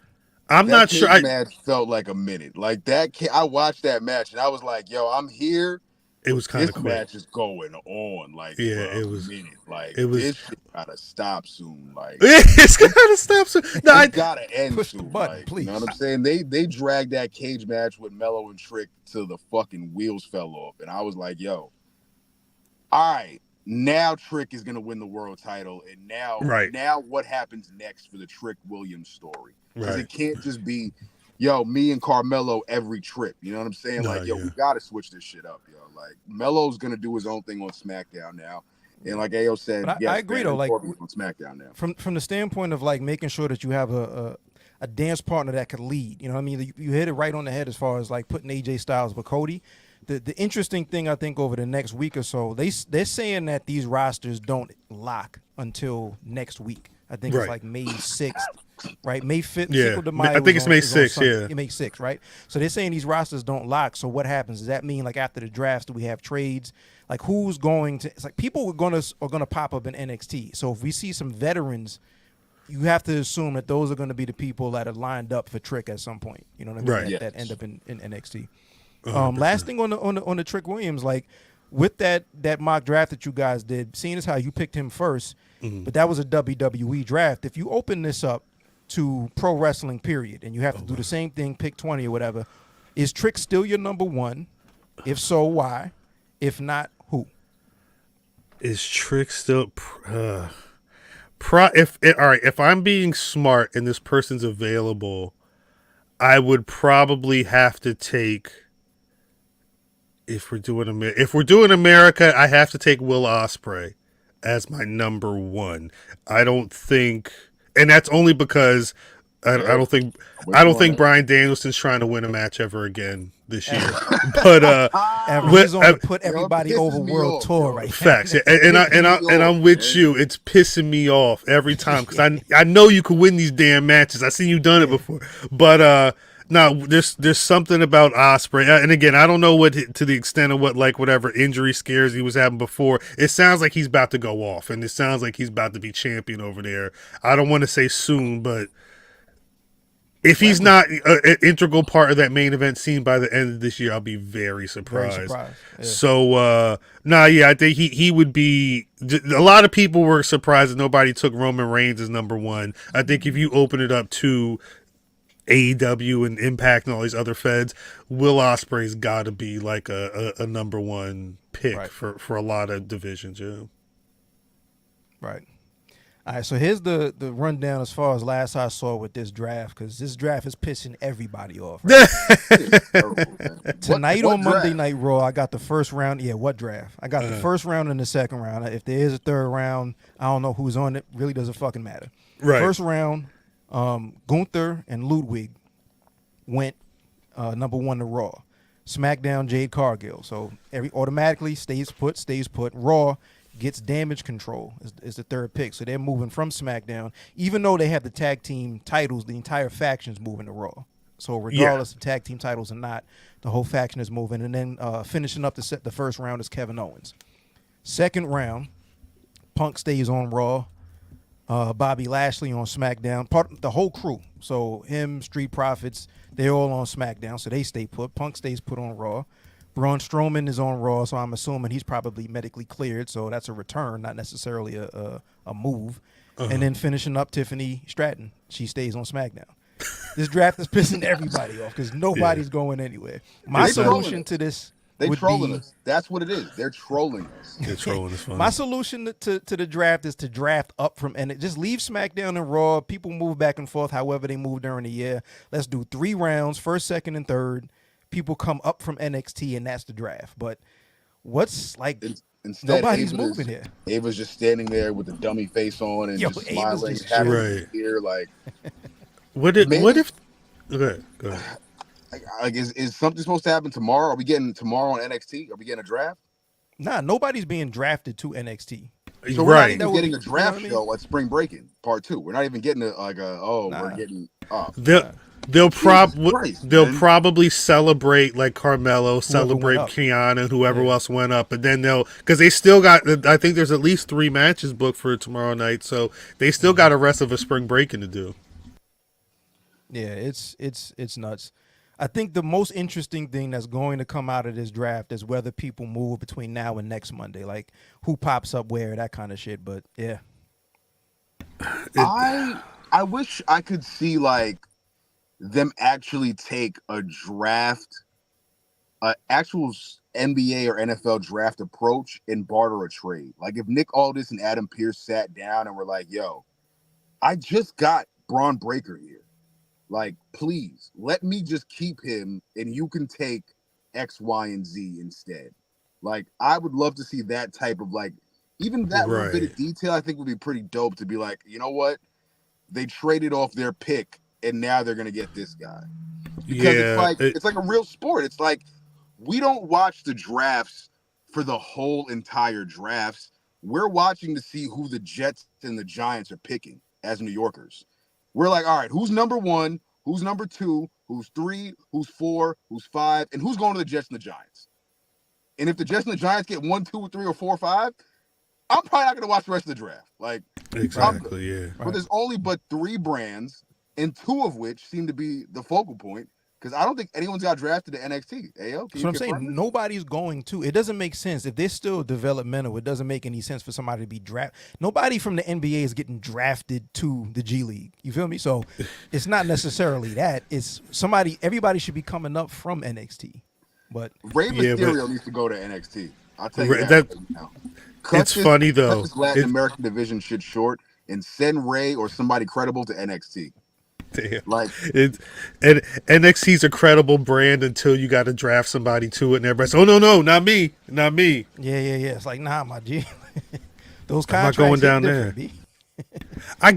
I'm not sure. That match felt like a minute. Like that. I watched that match and I was like, yo, I'm here. It was kind of quick. This match is going on, like, it was. Minute. Like, it was. This shit gotta stop soon. Like, it's gotta stop soon. No, it gotta end push soon. The button, like, please. You know what I'm saying? They dragged that cage match with Melo and Trick till the fucking wheels fell off, and I was like, yo, all right, now Trick is gonna win the world title, and now what happens next for the Trick Williams story? Because it can't just be yo, me and Carmelo every trip. You know what I'm saying? Nah, Like, yo, yeah. we gotta switch this shit up, yo. Like, Melo's gonna do his own thing on SmackDown now, and like Ayo said, But I yes, agree though. Baron Like Corbin's on SmackDown now. from the standpoint of like making sure that you have a dance partner that could lead. You know what I mean? You hit it right on the head as far as like putting AJ Styles with Cody. The interesting thing I think over the next week or so, they're saying that these rosters don't lock until next week. I think it's Right. like May 6th, right? May 5th. Yeah. Cinco de I Mayo think it's May is on 6th, Sunday. yeah. It May 6th, right? So they're saying these rosters don't lock. So what happens? Does that mean like after the drafts, do we have trades? Like who's going to? It's like people are gonna pop up in NXT. So if we see some veterans, you have to assume that those are going to be the people that are lined up for Trick at some point. You know what I mean? Right. That Yes. end up in NXT. 100%. Last thing on the Trick Williams, like with that mock draft that you guys did, seeing as how you picked him 1st, but that was a WWE draft. If you open this up to pro wrestling, period, and you have to do the same thing, pick 20 or whatever, is Trick still your number one? If so, why? If not, who? Is Trick still all right, if I'm being smart and this person's available, I would probably have to take if we're doing America, I have to take Will Ospreay as my number one. I don't think, and that's only because I don't think Bryan Danielson's trying to win a match ever again this year. But He's on to put everybody over World Tour right now. facts, and I'm with you. It's pissing me off every time because I know you can win these damn matches. I seen you done it before, but no, there's something about Ospreay, and again, I don't know what to the extent of whatever injury scares he was having before. It sounds like he's about to go off, and it sounds like he's about to be champion over there. I don't want to say soon, but if he's not an integral part of that main event scene by the end of this year, I'll be very surprised. Yeah. So, I think he would be. A lot of people were surprised that nobody took Roman Reigns as number one. I think if you open it up to AEW and Impact and all these other feds, Will Ospreay's got to be like a number one pick for a lot of divisions. Yeah. Right. All right, so here's the rundown as far as last I saw with this draft, because this draft is pissing everybody off. Right? Tonight on Monday Night Raw, I got the first round. Yeah, what draft? I got the first round and the second round. If there is a third round, I don't know who's on it. Really doesn't fucking matter. Right. First round, Gunther and Ludwig went number one to Raw. SmackDown, Jade Cargill. So automatically stays put. Raw gets Damage Control is the third pick. So they're moving from SmackDown. Even though they have the tag team titles, the entire faction's moving to Raw. So regardless of tag team titles or not, the whole faction is moving. And then finishing up the first round is Kevin Owens. Second round, Punk stays on Raw. Bobby Lashley on SmackDown. The whole crew. So him, Street Profits, they're all on SmackDown. So they stay put. Punk stays put on Raw. Braun Strowman is on Raw, so I'm assuming he's probably medically cleared, so that's a return, not necessarily a move. And then finishing up Tiffany Stratton. She stays on SmackDown. This draft is pissing everybody off because nobody's going anywhere. My solution to this They would trolling be, us. That's what it is. They're trolling us. They're trolling us. My solution to the draft is to draft up from and just leave SmackDown and Raw. People move back and forth however they move during the year. Let's do 3 rounds, first, second, and third. People come up from NXT, and that's the draft. But what's like Instead, nobody's moving here. Ava's just standing there with a dummy face on and just Ava's smiling, just happy right here. Like, what if? Go ahead. Like, is something supposed to happen tomorrow? Are we getting tomorrow on NXT? Are we getting a draft? Nah, nobody's being drafted to NXT. So we're not even getting a draft show at Spring Breaking Part 2. We're not even getting we're getting They'll probably celebrate like Carmelo, celebrate Kiana, and whoever else went up, but then because they still got. I think there's at least 3 matches booked for tomorrow night, so they still got a rest of a spring breaking to do. Yeah, it's nuts. I think the most interesting thing that's going to come out of this draft is whether people move between now and next Monday, like who pops up where, that kind of shit. But yeah, I wish I could see like them actually take a draft, actual NBA or NFL draft approach and barter a trade. Like if Nick Aldis and Adam Pearce sat down and were like, yo, I just got Braun Breaker here. Like, please let me just keep him, and you can take X, Y, and Z instead. Like, I would love to see that type of like, even that little bit Right. of detail. I think would be pretty dope to be like, you know what? They traded off their pick, and now they're gonna get this guy because Yeah. it's like a real sport. It's like we don't watch the drafts for the whole entire drafts. We're watching to see who the Jets and the Giants are picking as New Yorkers. We're like, all right, who's number one? Who's number two? Who's three? Who's four? Who's five? And who's going to the Jets and the Giants? And if the Jets and the Giants get 1, 2, 3, or 4, 5, I'm probably not going to watch the rest of the draft. Like, Exactly. Yeah. but there's only but 3 brands, and 2 of which seem to be the focal point. Because I don't think anyone's got drafted to NXT. Ayo, So I'm saying nobody's going to. It doesn't make sense if they're still developmental. It doesn't make any sense for somebody to be drafted. Nobody from the NBA is getting drafted to the G League. You feel me? So it's not necessarily that. It's somebody. Everybody should be coming up from NXT. But Rey Mysterio needs to go to NXT. I'll tell you that right now. It's funny though. Cut this Latin American division shit short and send Rey or somebody credible to NXT. Damn. Like and NXT's a credible brand until you got to draft somebody to it, and everybody's, oh no, not me. yeah. It's like, nah, my G. Those I'm not contracts going down there. B. I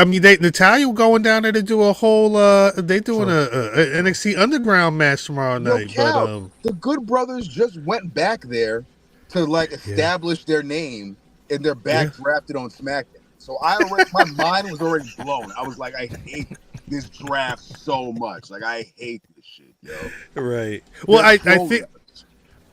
mean, Natalia going down there to do a whole. They doing a NXT Underground match tomorrow night. Cal, the Good Brothers just went back there to like establish their name, and they're back drafted on SmackDown. So my mind was already blown. I was like, I hate this draft so much. Like, I hate this shit, yo. Right. Well, I think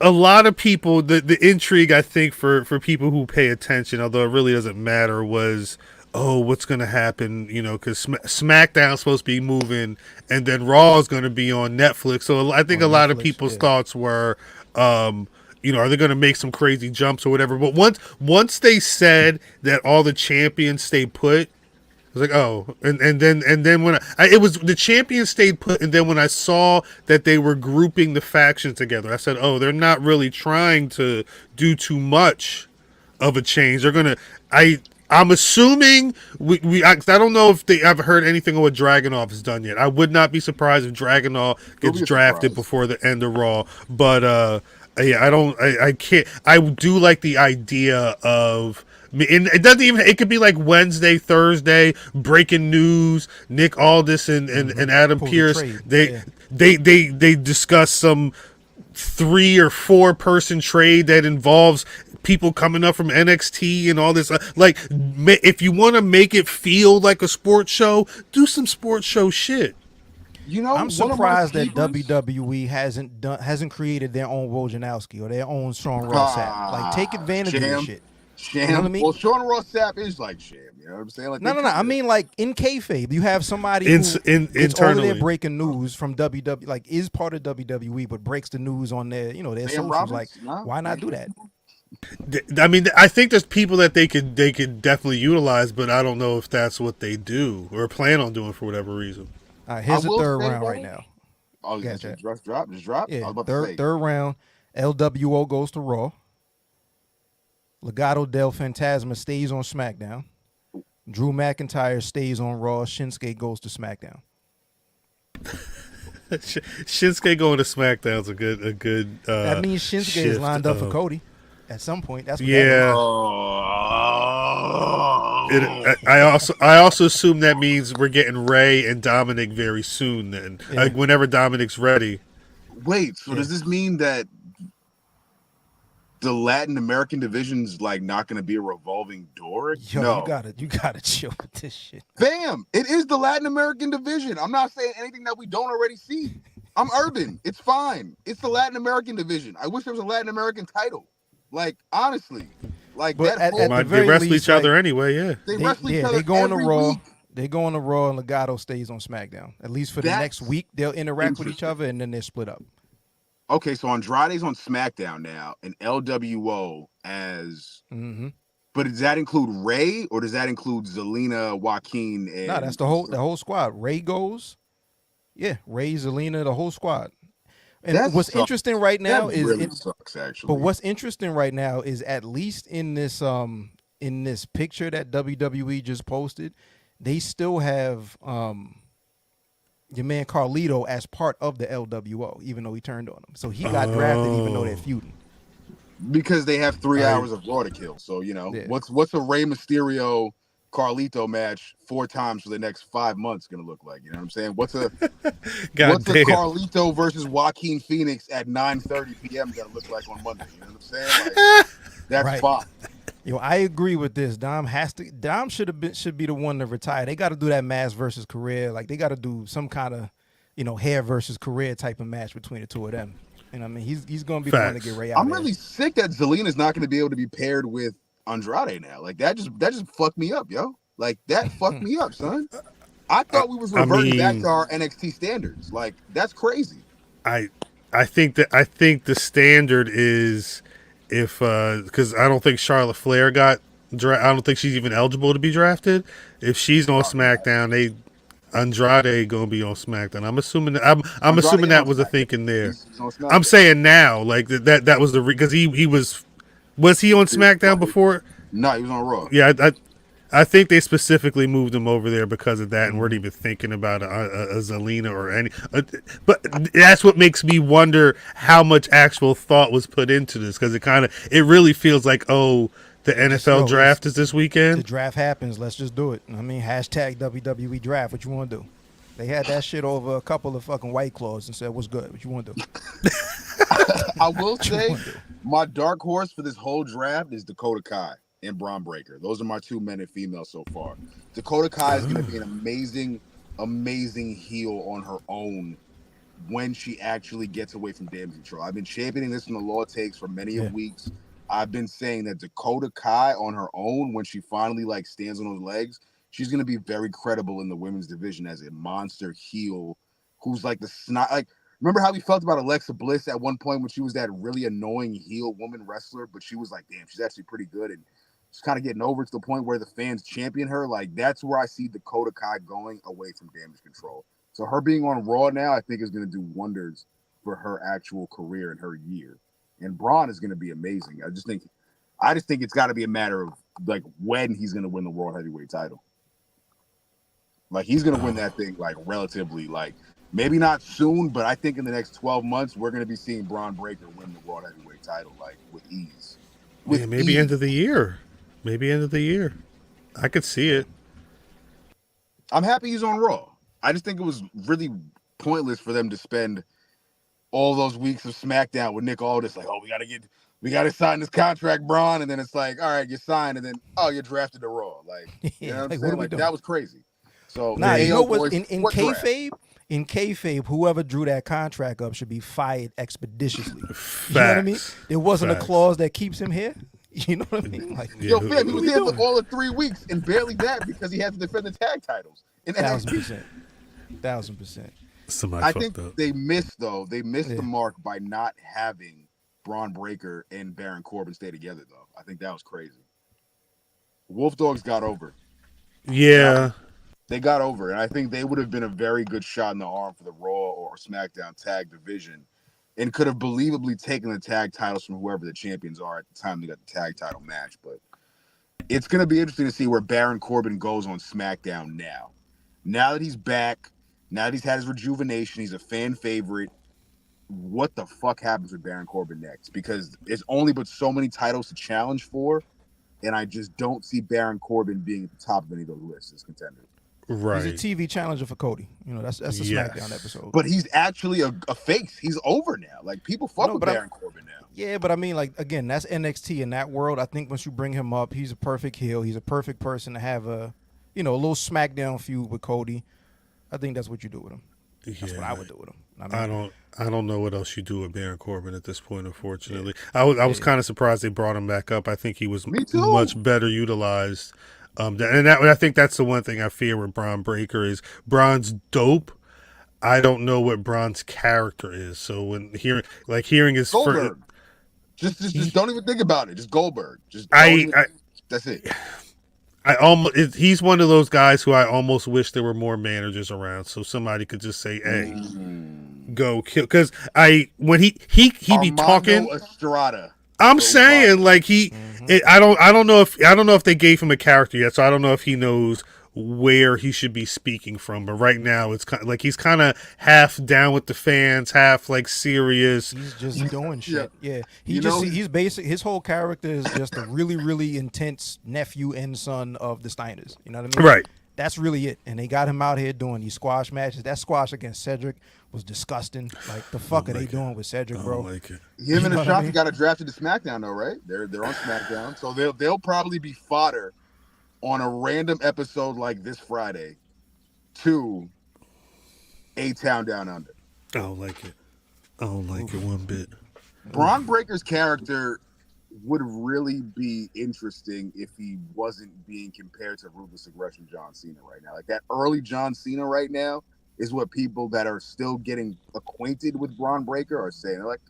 a lot of people, the intrigue, I think, for people who pay attention, although it really doesn't matter, was, oh, what's going to happen, because SmackDown's supposed to be moving, and then Raw is going to be on Netflix. So I think a lot of people's thoughts were, are they going to make some crazy jumps or whatever? But once they said that all the champions stay put, I was like, oh, and then when it was the champions stayed put, and then when I saw that they were grouping the factions together, I said, oh, they're not really trying to do too much of a change. They're gonna, I'm assuming I don't know if I've heard anything on what Dragunov has done yet. I would not be surprised if Dragunov gets drafted before the end of Raw, but yeah, I can't. I do like the idea of. And it doesn't even. It could be like Wednesday, Thursday, breaking news. Nick Aldis and Adam Pearce. They discuss some 3 or 4 person trade that involves people coming up from NXT and all this. Like, if you want to make it feel like a sports show, do some sports show shit. I'm surprised that WWE hasn't created their own Wojnarowski or their own Sean Ross Sapp. Like, take advantage of this shit. Sham. You know what I mean? Well, Sean Ross Sapp is like Sham. You know what I'm saying? Like, no. I mean, like, in kayfabe, you have somebody who gets over there breaking news from WWE, like, is part of WWE, but breaks the news on their, their socials. Roberts? Like, why not do that? I mean, I think there's people that they could definitely utilize, but I don't know if that's what they do or plan on doing for whatever reason. Here's the third round right now. Oh, just drop. Yeah, I was about to say. Third round, LWO goes to Raw. Legado del Fantasma stays on SmackDown. Drew McIntyre stays on Raw. Shinsuke goes to SmackDown. Shinsuke going to SmackDown is a good. That means Shinsuke is lined up for Cody at some point. That's what I also assume that means we're getting Ray and Dominic very soon. Then, like, whenever Dominic's ready. Wait, so does this mean that the Latin American division's like not going to be a revolving door? Yo, no, you gotta chill with this shit. Fam, it is the Latin American division. I'm not saying anything that we don't already see. I'm urban. It's fine. It's the Latin American division. I wish there was a Latin American title. Like, honestly, like, but that they wrestle each other anyway. Yeah, they wrestle each other. They go on the Raw. Week. They go on the Raw, and Legado stays on SmackDown. At least for the next week, they'll interact with each other, and then they're split up. Okay, so Andrade's on SmackDown now, and LWO as. Mm-hmm. But does that include Ray, or does that include Zelina, Joaquin, and? No, that's the whole squad. Ray goes. Yeah, Ray, Zelina, the whole squad. And what's interesting right now is really sucks, actually. But what's interesting right now is, at least in this picture that WWE just posted, they still have your man Carlito as part of the LWO, even though he turned on him. So he got drafted even though they're feuding. Because they have 3 hours of Raw to kill. So, what's a Rey Mysterio Carlito match 4 times for the next 5 months gonna look like? You know what I'm saying? What's a Carlito versus Joaquin Phoenix at 9:30 p.m. gonna look like on Monday? You know what I'm saying? Like, that's fine. I agree with this. Dom should be the one to retire. They got to do that mask versus career. Like they got to do some kind of, hair versus career type of match between the two of them. And I mean, he's gonna be the one to get Ray out. I'm really sick that Zelina's not gonna be able to be paired with Andrade now. Like that just fucked me up, yo. Like that fucked me up, son. I thought we was reverting back to our NXT standards. Like that's crazy. I think the standard is if because I don't think Charlotte Flair I don't think she's even eligible to be drafted. If she's on SmackDown, Andrade gonna be on SmackDown. I'm assuming that was a thinking there. I'm saying now, like that was the because he was he on SmackDown before? No, he was on Raw. Yeah, I think they specifically moved him over there because of that, and weren't even thinking about a Zelina or any. But that's what makes me wonder how much actual thought was put into this, because it really feels like the NFL draft is this weekend. The draft happens. Let's just do it. I mean, hashtag WWE draft. What you want to do? They had that shit over a couple of fucking White Claws and said, "What's good? What you want to do?" I will say, my dark horse for this whole draft is Dakota Kai and Braun Breaker. Those are my 2 men and females so far. Dakota Kai is going to be an amazing, amazing heel on her own when she actually gets away from damage control. I've been championing this in the Law Takes for many weeks. I've been saying that Dakota Kai on her own, when she finally stands on those legs, she's going to be very credible in the women's division as a monster heel who's like the snot. Like, remember how we felt about Alexa Bliss at one point when she was that really annoying heel woman wrestler, but she was like, damn, she's actually pretty good, and she's kind of getting over to the point where the fans champion her. Like, that's where I see Dakota Kai going away from damage control. So her being on Raw now, I think is going to do wonders for her actual career and her year. And Braun is going to be amazing. I just think it's got to be a matter of when he's going to win the World Heavyweight title. Like, he's going to win that thing relatively, maybe not soon, but I think in the next 12 months we're going to be seeing Braun Breaker win the World Heavyweight title with ease. Maybe end of the year. Maybe end of the year. I could see it. I'm happy he's on Raw. I just think it was really pointless for them to spend all those weeks of SmackDown with Nick Aldis, we got to sign this contract, Braun, and then it's like, all right, you signed, and then you're drafted to Raw. You know what I'm saying? That was crazy. So you know what? In kayfabe, whoever drew that contract up should be fired expeditiously. You know what I mean? There wasn't a clause that keeps him here. You know what I mean? He was here for all of 3 weeks and barely that because he had to defend the tag titles. 1,000%. I think they missed the mark by not having Braun Breaker and Baron Corbin stay together, though. I think that was crazy. Wolf Dogs got over. Yeah. They got over, and I think they would have been a very good shot in the arm for the Raw or SmackDown tag division and could have believably taken the tag titles from whoever the champions are at the time they got the tag title match. But it's going to be interesting to see where Baron Corbin goes on SmackDown now. Now that he's back, now that he's had his rejuvenation, he's a fan favorite. What the fuck happens with Baron Corbin next? Because there's only but so many titles to challenge for, and I just don't see Baron Corbin being at the top of any of those lists as contenders. Right. He's a TV challenger for Cody. That's a SmackDown episode. But he's actually a face. He's over now. People fuck with Baron Corbin now. Yeah, but I mean, again, that's NXT in that world. I think once you bring him up, he's a perfect heel. He's a perfect person to have a little SmackDown feud with Cody. I think that's what you do with him. That's what I would do with him. I don't know what else you do with Baron Corbin at this point, unfortunately. Yeah. I was kind of surprised they brought him back up. I think he was much better utilized. I think that's the one thing I fear with Braun Breaker is Braun's dope. I don't know what Braun's character is. So when hearing his Goldberg, just don't even think about it. Just Goldberg. That's it. He's one of those guys who I almost wish there were more managers around, so somebody could just say, "Hey, go kill." Because when he be talking, Estrada. I'm saying I don't know if they gave him a character yet, so I don't know if he knows where he should be speaking from. But right now, it's kind of like he's kind of half down with the fans, half like serious. He's just doing shit. Yeah. You know, He's basic. His whole character is just a really, really intense nephew and son of the Steiners. You know what I mean? Right. That's really it. And they got him out here doing these squash matches. That squash against Cedric was disgusting. Like, the fuck are they doing with Cedric, bro? I don't like it. him and know what I Ashante mean? got drafted to SmackDown though, right? They're on SmackDown, so they'll probably be fodder on a random episode like this Friday to A-Town Down Under. I don't like it. I don't like it one bit. Braun Breaker's character would really be interesting if he wasn't being compared to Ruthless Aggression John Cena right now. Like that early John Cena right now is what people that are still getting acquainted with Braun Breaker are saying. They're like,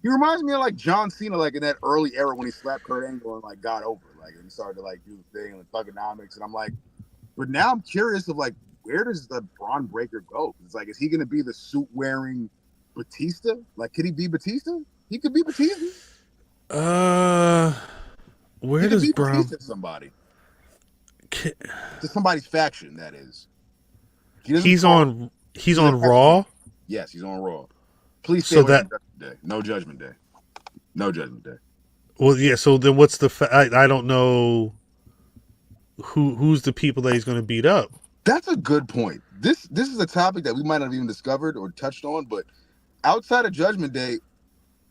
he reminds me of like John Cena, like in that early era when he slapped Kurt Angle and like got over, like and he started to like do the thing and thugonomics. And I'm like, but now I'm curious of like, where does the Braun Breaker go? It's like, is he going to be the suit wearing Batista? Like, could he be Batista? He could be Batista. Where He could does be Braun? Batista to somebody. To somebody's faction, that is. He's on Raw. Yes, he's on Raw. Please stay So away that- from Judgment Day. No Judgment Day. No Judgment Day. Well, yeah. So then, what's the? I don't know. Who's the people that he's going to beat up? That's a good point. This is a topic that we might not have even discovered or touched on, but outside of Judgment Day,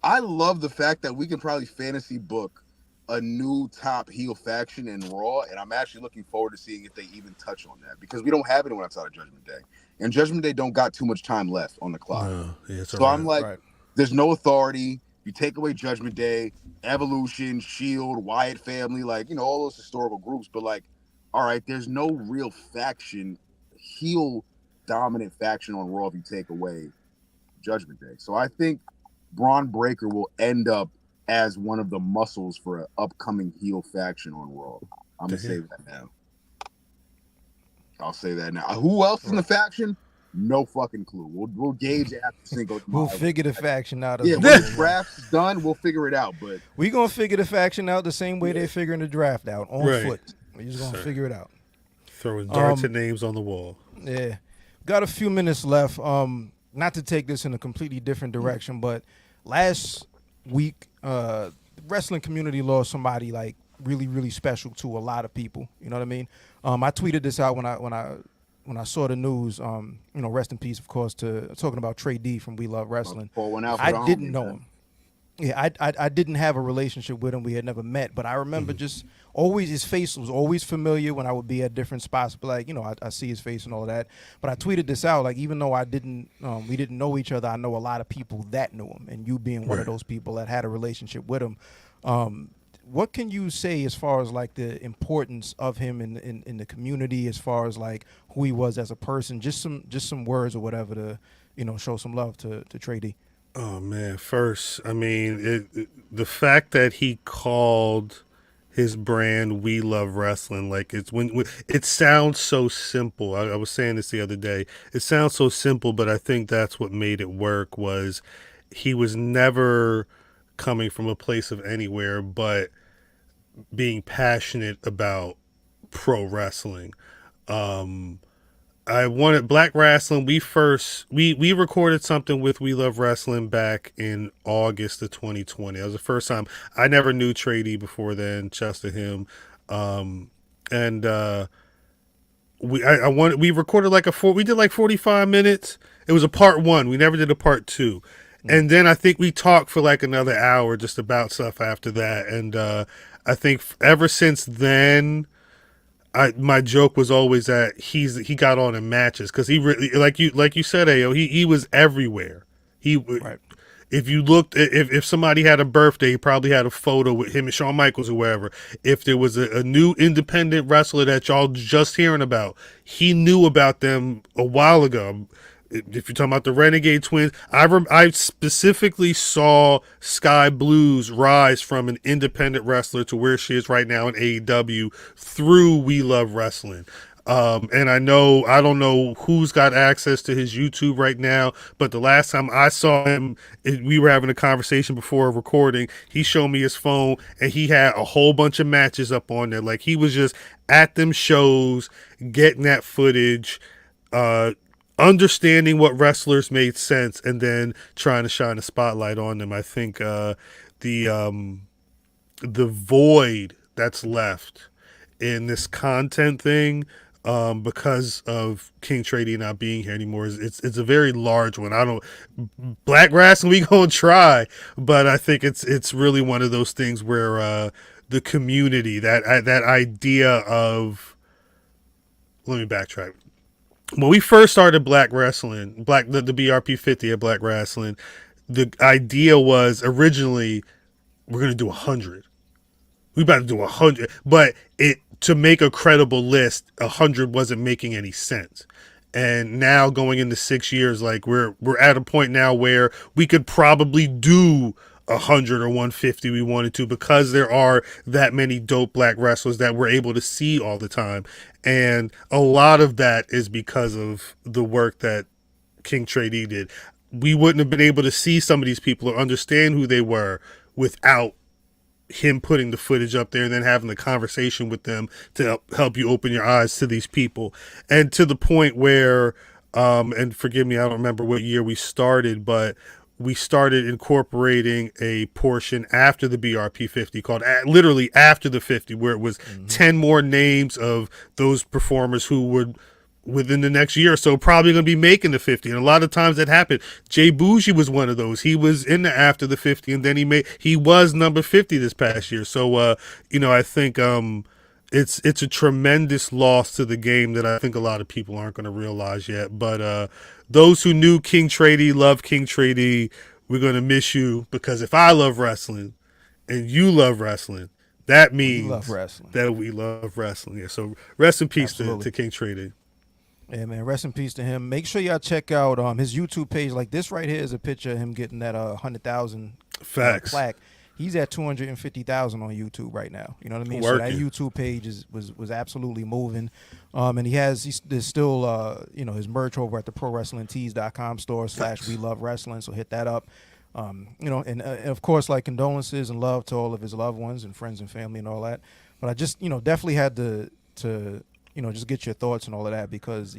I love the fact that we can probably fantasy book a new top heel faction in Raw, and I'm actually looking forward to seeing if they even touch on that because we don't have anyone outside of Judgment Day, and Judgment Day don't got too much time left on the clock. Yeah, it's So all right. I'm like, Right. there's no authority. You take away Judgment Day, Evolution, Shield, Wyatt family, like, you know, all those historical groups. But like, all right, there's no real faction, heel dominant faction on Raw if you take away Judgment Day. So I think Braun Breaker will end up as one of the muscles for an upcoming heel faction on Raw. I'm gonna say that now. I'll say that now. Who else is in the faction? No fucking clue. We'll gauge after Cinco de We'll Mayo. figure the faction out. Yeah, when the draft's done, we'll figure it out. But We're going to figure the faction out the same way they're figuring the draft out, on Right. foot. We're just going to figure it out. Throwing darts at names on the wall. Yeah. Got a few minutes left. Not to take this in a completely different direction, but last week, the wrestling community lost somebody like really, really special to a lot of people. You know what I mean? I tweeted this out when I saw the news. You know, rest in peace, of course, to talking about Trey D from We Love Wrestling. pour one out for the I didn't homies, know man. him. Yeah, I didn't have a relationship with him. We had never met, but I remember just always his face was always familiar when I would be at different spots. But like, you know, I see his face and all of that. But I tweeted this out, like, even though we didn't know each other, I know a lot of people that knew him, and you being one of Right. those people that had a relationship with him. What can you say as far as like the importance of him in the community, as far as like who he was as a person? Just some words or whatever to, you know, show some love to Trey D. Oh man! First, I mean, the fact that he called his brand "We Love Wrestling," like it's when it sounds so simple. I was saying this the other day. It sounds so simple, but I think that's what made it work. Was he was never coming from a place of anywhere, but being passionate about pro wrestling. I wanted Black Wrestling. We recorded something with We Love Wrestling back in August of 2020. That was the first time. I never knew Trady before then, just to him. We recorded we did like 45 minutes. It was a part 1. We never did a part 2. And then I think we talked for like another hour just about stuff after that. And I think ever since then, my joke was always that he got on in matches because he really, like you said, Ayo, he was everywhere. Right. If you looked, if somebody had a birthday, he probably had a photo with him and Shawn Michaels or whoever. If there was a new independent wrestler that y'all just hearing about, he knew about them a while ago. If you're talking about the Renegade Twins, I specifically saw Sky Blues rise from an independent wrestler to where she is right now in AEW through We Love Wrestling. And I don't know who's got access to his YouTube right now, but the last time I saw him, we were having a conversation before recording. He showed me his phone, and he had a whole bunch of matches up on there. Like, he was just at them shows, getting that footage, understanding what wrestlers made sense, and then trying to shine a spotlight on them. I think the void that's left in this content thing, because of King Trady not being here anymore, it's a very large one. Black wrestling, we gonna try, but I think it's really one of those things where the community, that idea of, let me backtrack. When we first started Black Wrestling, the BRP 50 at Black Wrestling, the idea was originally we're gonna do 100. We about to do 100, but to make a credible list, 100 wasn't making any sense. And now going into 6 years, like we're at a point now where we could probably do 100 or 150 we wanted to, because there are that many dope black wrestlers that we're able to see all the time. And a lot of that is because of the work that King Trady did. We wouldn't have been able to see some of these people or understand who they were without him putting the footage up there and then having the conversation with them to help you open your eyes to these people. And to the point where, and forgive me, I don't remember what year we started, but we started incorporating a portion after the BRP 50 called literally after the 50, where it was 10 more names of those performers who would within the next year or so probably going to be making the 50. And a lot of times that happened. Jay Bougie was one of those. He was in the after the 50, and then he was number 50 this past year. So I think it's a tremendous loss to the game that I think a lot of people aren't going to realize yet. But those who knew King Trady, love King Trady, we're going to miss you, because if I love wrestling and you love wrestling, that means that we love wrestling. Yeah. So rest in peace to King Trady. Yeah, man, rest in peace to him. Make sure y'all check out his YouTube page. Like, this right here is a picture of him getting that 100,000 plaque. He's at 250,000 on YouTube right now. You know what I mean? Working. So that YouTube page was absolutely moving. And there's still his merch over at the ProWrestlingTees.com store /We Love Wrestling. So hit that up. And of course, like, condolences and love to all of his loved ones and friends and family and all that. But I just definitely had to just get your thoughts and all of that, because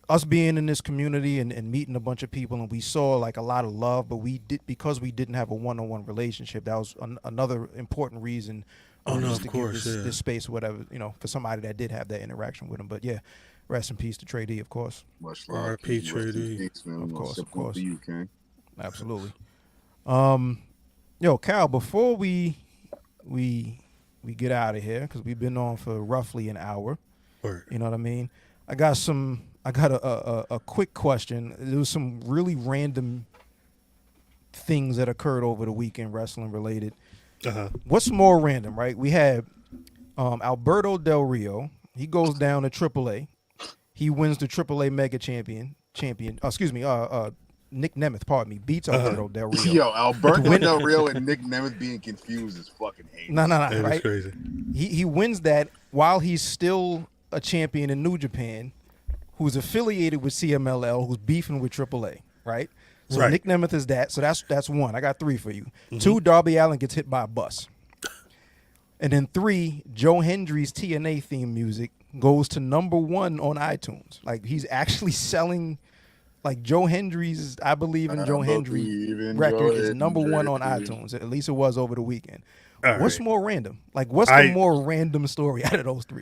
us being in this community and meeting a bunch of people, and we saw like a lot of love, but because we didn't have a one-on-one relationship. That was another important reason to give this space or whatever, for somebody that did have that interaction with him. But yeah, rest in peace to Trady, of course. Much love. R.I.P. Trady. Of course. You, King. Absolutely. Khal, before we get out of here, because we've been on for roughly an hour. Word. You know what I mean? I got a quick question. There was some really random things that occurred over the weekend, wrestling related. What's more random, right? We had Alberto Del Rio. He goes down to AAA. He wins the AAA Mega Champion. Nick Nemeth, pardon me, beats Alberto Del Rio. Yo, Alberto Del Rio and Nick Nemeth being confused is fucking hate. No, That right? is crazy. He wins that while he's still a champion in New Japan, who's affiliated with CMLL, who's beefing with AAA, right? So Right. Nick Nemeth is that. So that's one. I got 3 for you. 2, Darby Allin gets hit by a bus. And then 3, Joe Hendry's TNA theme music goes to #1 on iTunes. Like, he's actually selling, like, Joe Hendry's I Believe in Joe Hendry record is #1 on iTunes. At least it was over the weekend. What's more random? Like, what's the more random story out of those 3?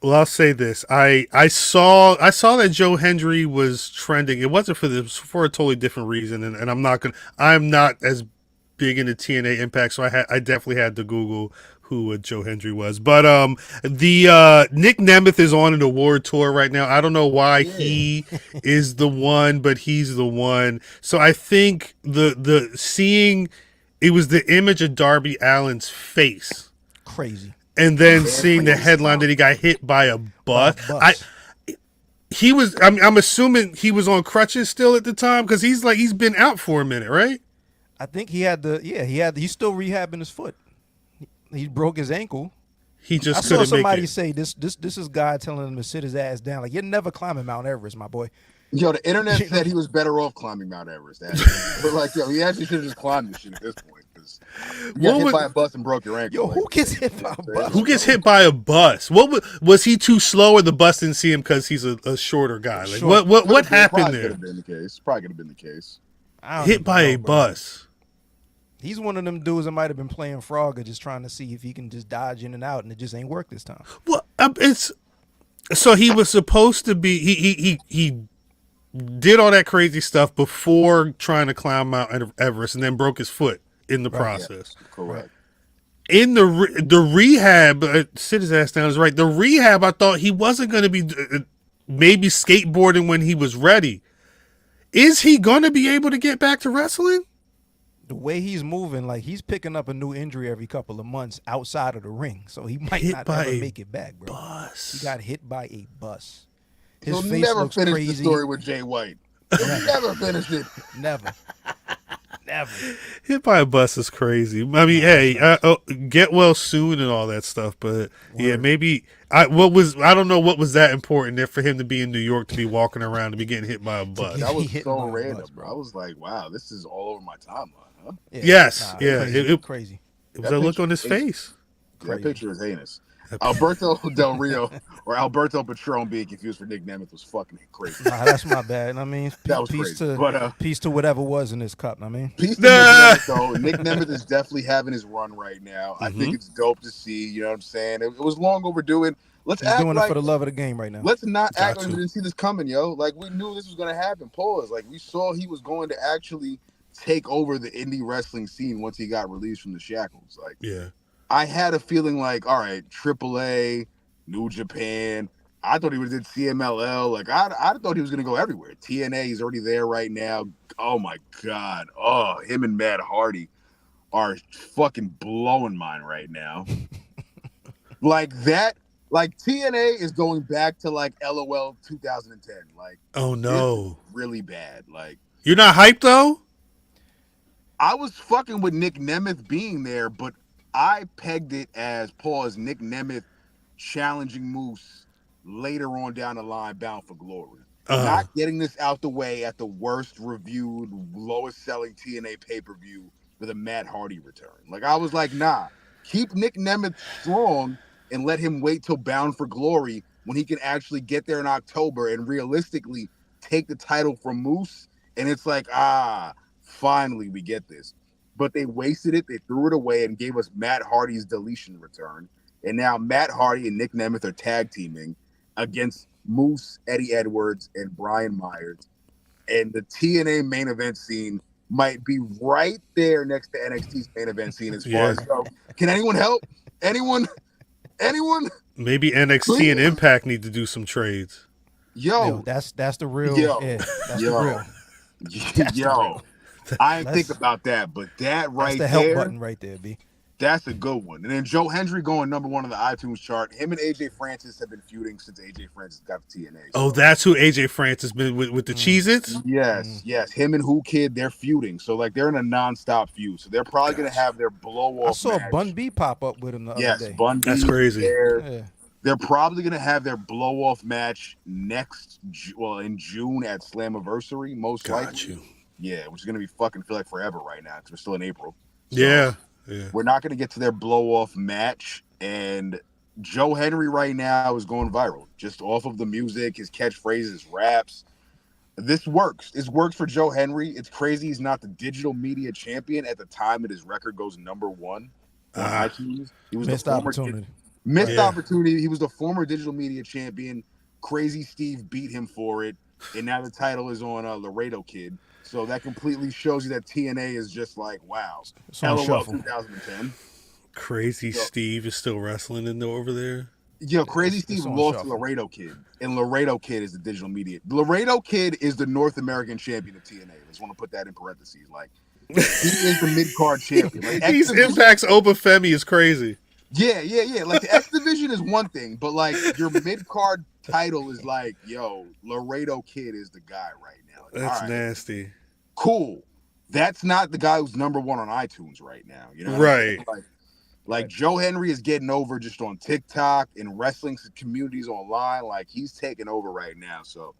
Well, I'll say this: I saw that Joe Hendry was trending. It wasn't for a totally different reason, and I'm not as big into TNA Impact, so I definitely had to Google who Joe Hendry was. But the Nick Nemeth is on an award tour right now. I don't know why he is the one, but he's the one. So I think the seeing it was the image of Darby Allin's face. Crazy. And then seeing the headline that he got hit by a bus. I'm assuming he was on crutches still at the time, because he's been out for a minute, right? I think he's still rehabbing his foot. He broke his ankle, He I just saw couldn't make somebody it. say this is guy telling him to sit his ass down. Like, you're never climbing Mount Everest, my boy. Yo, the internet said he was better off climbing Mount Everest. Actually. But like, yo, he actually should have just climbed this shit at this point because you got What hit would- by a bus and broke your ankle. Yo, like, who gets hit by a bus? Who gets hit by a bus? Was he too slow, or the bus didn't see him because he's a shorter guy? Like Short. what happened Probably could there? have been the case. Probably could have been the case. I don't Hit even by know, a bro. bus. He's one of them dudes that might have been playing Frogger, just trying to see if he can just dodge in and out, and it just ain't worked this time. Well, it's so he was supposed to be. He did all that crazy stuff before trying to climb Mount Everest, and then broke his foot in the process. Yeah, correct. In the rehab, sit his ass down is right. The rehab, I thought he wasn't going to be maybe skateboarding when he was ready. Is he going to be able to get back to wrestling? The way he's moving, like he's picking up a new injury every couple of months outside of the ring, so he might Hit not by ever a make it back, bro. Bus. He got hit by a bus. His He'll face never looks finish crazy. the story with Jay White. He'll never finish it. Never. Never. Hit by a bus is crazy. I mean, hey, get well soon and all that stuff. But yeah, maybe I don't know what was that important there for him to be in New York, to be walking around, to be getting hit by a bus. That was Hit so by a random, bus, bro. bro. I was like, wow, this is all over my timeline, huh? Yeah, Yes, yeah, Crazy. Crazy. It was That a look picture on his is- face. That picture is heinous. Alberto Del Rio or Alberto Patron being confused for Nick Nemeth was fucking crazy. Nah, that's my bad. I mean, That was peace crazy. to But peace to whatever was in this cup. I mean, peace to Nick Nemeth, though. Nick Nemeth is definitely having his run right now. I think it's dope to see. You know what I'm saying? It was long overdue. And let's he's act doing like it for the love of the game right now. let's not Got act like to. we didn't see this coming, yo. Like we knew this was gonna happen. Pause. Like we saw he was going to actually take over the indie wrestling scene once he got released from the shackles. Like Yeah. I had a feeling like, all right, AAA, New Japan. I thought he would have did CMLL. Like I thought he was gonna go everywhere. TNA, he's already there right now. Oh my god. Oh, him and Matt Hardy are fucking blowing mine right now. Like that. Like TNA is going back to like LOL 2010. Like Oh no, really bad. Like you're not hyped though. I was fucking with Nick Nemeth being there, but I pegged it as Nick Nemeth challenging Moose later on down the line, bound for glory. Not getting this out the way at the worst reviewed, lowest selling TNA pay-per-view with a Matt Hardy return. Like I was like, nah, keep Nick Nemeth strong and let him wait till Bound for Glory when he can actually get there in October and realistically take the title from Moose. And it's like, finally we get this. But they wasted it. They threw it away and gave us Matt Hardy's deletion return. And now Matt Hardy and Nick Nemeth are tag teaming against Moose, Eddie Edwards, and Brian Myers. And the TNA main event scene might be right there next to NXT's main event scene as far as, can anyone help? Anyone? Maybe NXT and Impact need to do some trades. Yo, that's the real. Yo. Yeah, that's Yo. the real. yo. I didn't think about that, but that right That's the help there, button right there, B. that's a good one. And then Joe Hendry going number one on the iTunes chart. Him and AJ Francis have been feuding since AJ Francis got the TNA. Oh, that's who AJ Francis been with the Cheez-Its? Yes. Him and Who Kid, they're feuding. So like they're in a nonstop feud. So they're probably gonna have their blow off. I saw match. Bun B pop up with him the other day. Bun B. That's crazy. Yeah. They're probably gonna have their blow off match in June at Slammiversary, most likely. You. Yeah, which is gonna be fucking feel like forever right now because we're still in April. So Yeah. we're not gonna get to their blow off match, and Joe Henry right now is going viral just off of the music, his catchphrases, his raps. This works. It works for Joe Henry. It's crazy he's not the digital media champion at the time that his record goes number one on iTunes. He was Missed opportunity. Missed opportunity. He was the former digital media champion. Crazy Steve beat him for it, and now the title is on Laredo Kid. So that completely shows you that TNA is just like, wow. It's on LOL shuffle. 2010. Crazy Steve is still wrestling over there. Yo, Crazy Steve on lost to shuffle. Laredo Kid, and Laredo Kid is the digital media. Laredo Kid is the North American champion of TNA. I just want to put that in parentheses. Like, he is the mid-card champion. Like, He's Impact's Obafemi is crazy. Yeah. Like the X Division is one thing, but like your mid-card title is like, yo, Laredo Kid is the guy right now. Like, That's all right, nasty. cool. That's not the guy who's number one on iTunes right now. You know, what I Right. mean? Like Joe Henry is getting over just on TikTok and wrestling communities online. Like he's taking over right now. So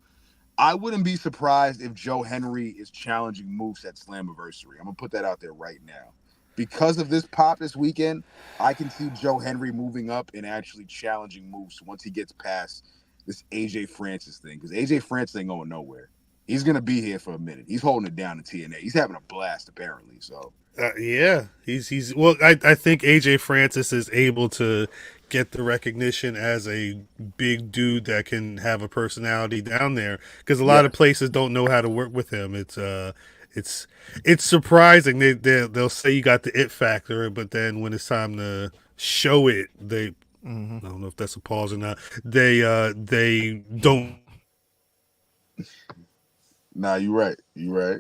I wouldn't be surprised if Joe Henry is challenging Moose at Slammiversary. I'm gonna put that out there right now. Because of this pop this weekend, I can see Joe Henry moving up and actually challenging Moose once he gets past this AJ Francis thing. Because AJ Francis ain't going nowhere. He's gonna be here for a minute. He's holding it down in TNA. He's having a blast apparently. So Yeah, he's well. I think AJ Francis is able to get the recognition as a big dude that can have a personality down there because a lot of places don't know how to work with him. It's surprising. They'll say you got the it factor, but then when it's time to show it, they I don't know if that's a pause or not. They don't. nah, you right. You right.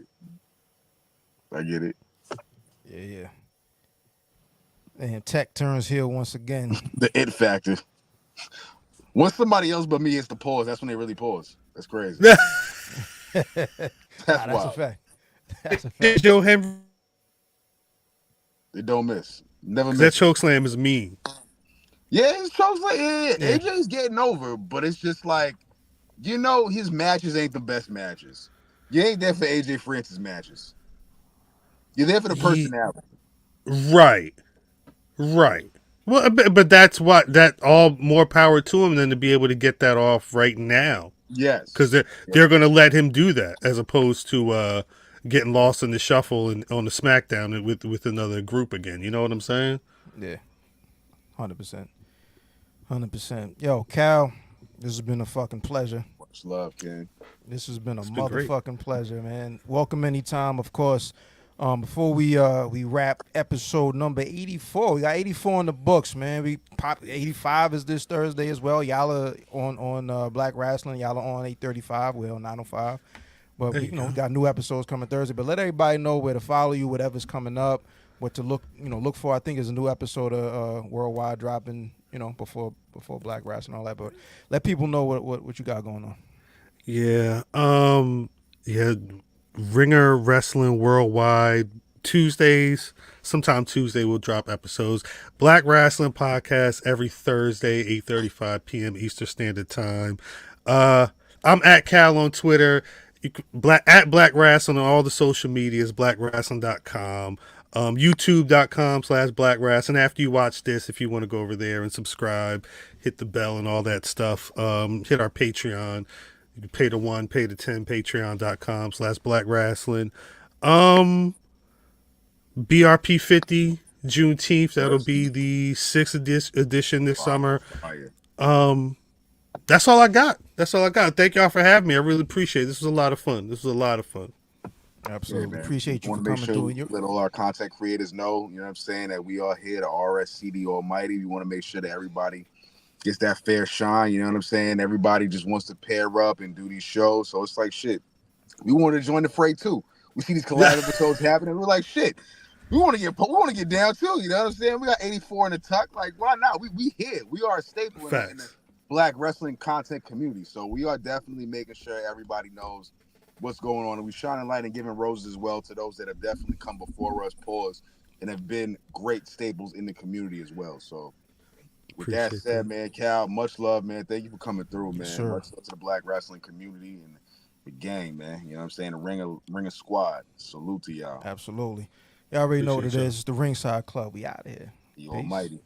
I get it. Yeah. And Tech turns heel once again. The it factor. Once somebody else but me hits the pause, that's when they really pause. That's crazy. That's That's a fact. That's a fact. Joe Henry. They don't miss. Never miss. That choke slam is mean. Yeah, his chokes like AJ's getting over, but it's just like, his matches ain't the best matches. You ain't there for AJ Francis matches. You're there for the personality. Right. Well, but that's that all more power to him than to be able to get that off right now. Yes, because they're going to let him do that as opposed to getting lost in the shuffle and on the SmackDown with another group again. You know what I'm saying? Yeah, 100%. Yo, Khal, this has been a fucking pleasure. Much love, King. This has been a been motherfucking pleasure, man. Welcome anytime, of course. Before we wrap episode number 84, we got 84 in the books, man. We pop 85 is this Thursday as well. Y'all are on Black Wrestling. Y'all are on 835. We're on 905. But we got new episodes coming Thursday. But let everybody know where to follow you, whatever's coming up, what to look for. I think there's a new episode of Worldwide dropping, before Black Wrestling and all that. But let people know what you got going on. Yeah. Ringer Wrestling Worldwide Tuesdays. Sometime Tuesday we'll drop episodes. Black Wrestling Podcast every Thursday, 8:35 p.m. Eastern Standard Time. I'm at Khal on Twitter. At Black Wrestling on all the social medias, blackwrestling.com. YouTube.com/Black Wrestling. After you watch this, if you want to go over there and subscribe, hit the bell and all that stuff. Hit our Patreon. You can pay the 1, pay the 10, patreon.com/Black Wrestling. BRP 50, Juneteenth. That'll be the 6th edition this summer. That's all I got. Thank y'all for having me. I really appreciate it. This was a lot of fun. Absolutely. Yeah, appreciate you for coming through. Let all our content creators know, what I'm saying, that we are here, the RSC, the Almighty. We want to make sure that everybody gets that fair shine, you know what I'm saying? Everybody just wants to pair up and do these shows. So it's like, shit, we want to join the fray too. We see these collab episodes happening. We're like, shit, we want to get down too. You know what I'm saying? We got 84 in the tuck. Like, why not? We here. We are a staple in the Black wrestling content community. So we are definitely making sure everybody knows what's going on. And we shining light and giving roses as well to those that have definitely come before us, and have been great staples in the community as well. So with that said, man, Khal, much love, man. Thank you for coming through, man. Sure. Much love to the Black wrestling community and the gang, man. You know what I'm saying? The Ringer squad. Salute to y'all. Absolutely. Y'all already know what it is. It's the Ringside Club. We out of here. The Almighty.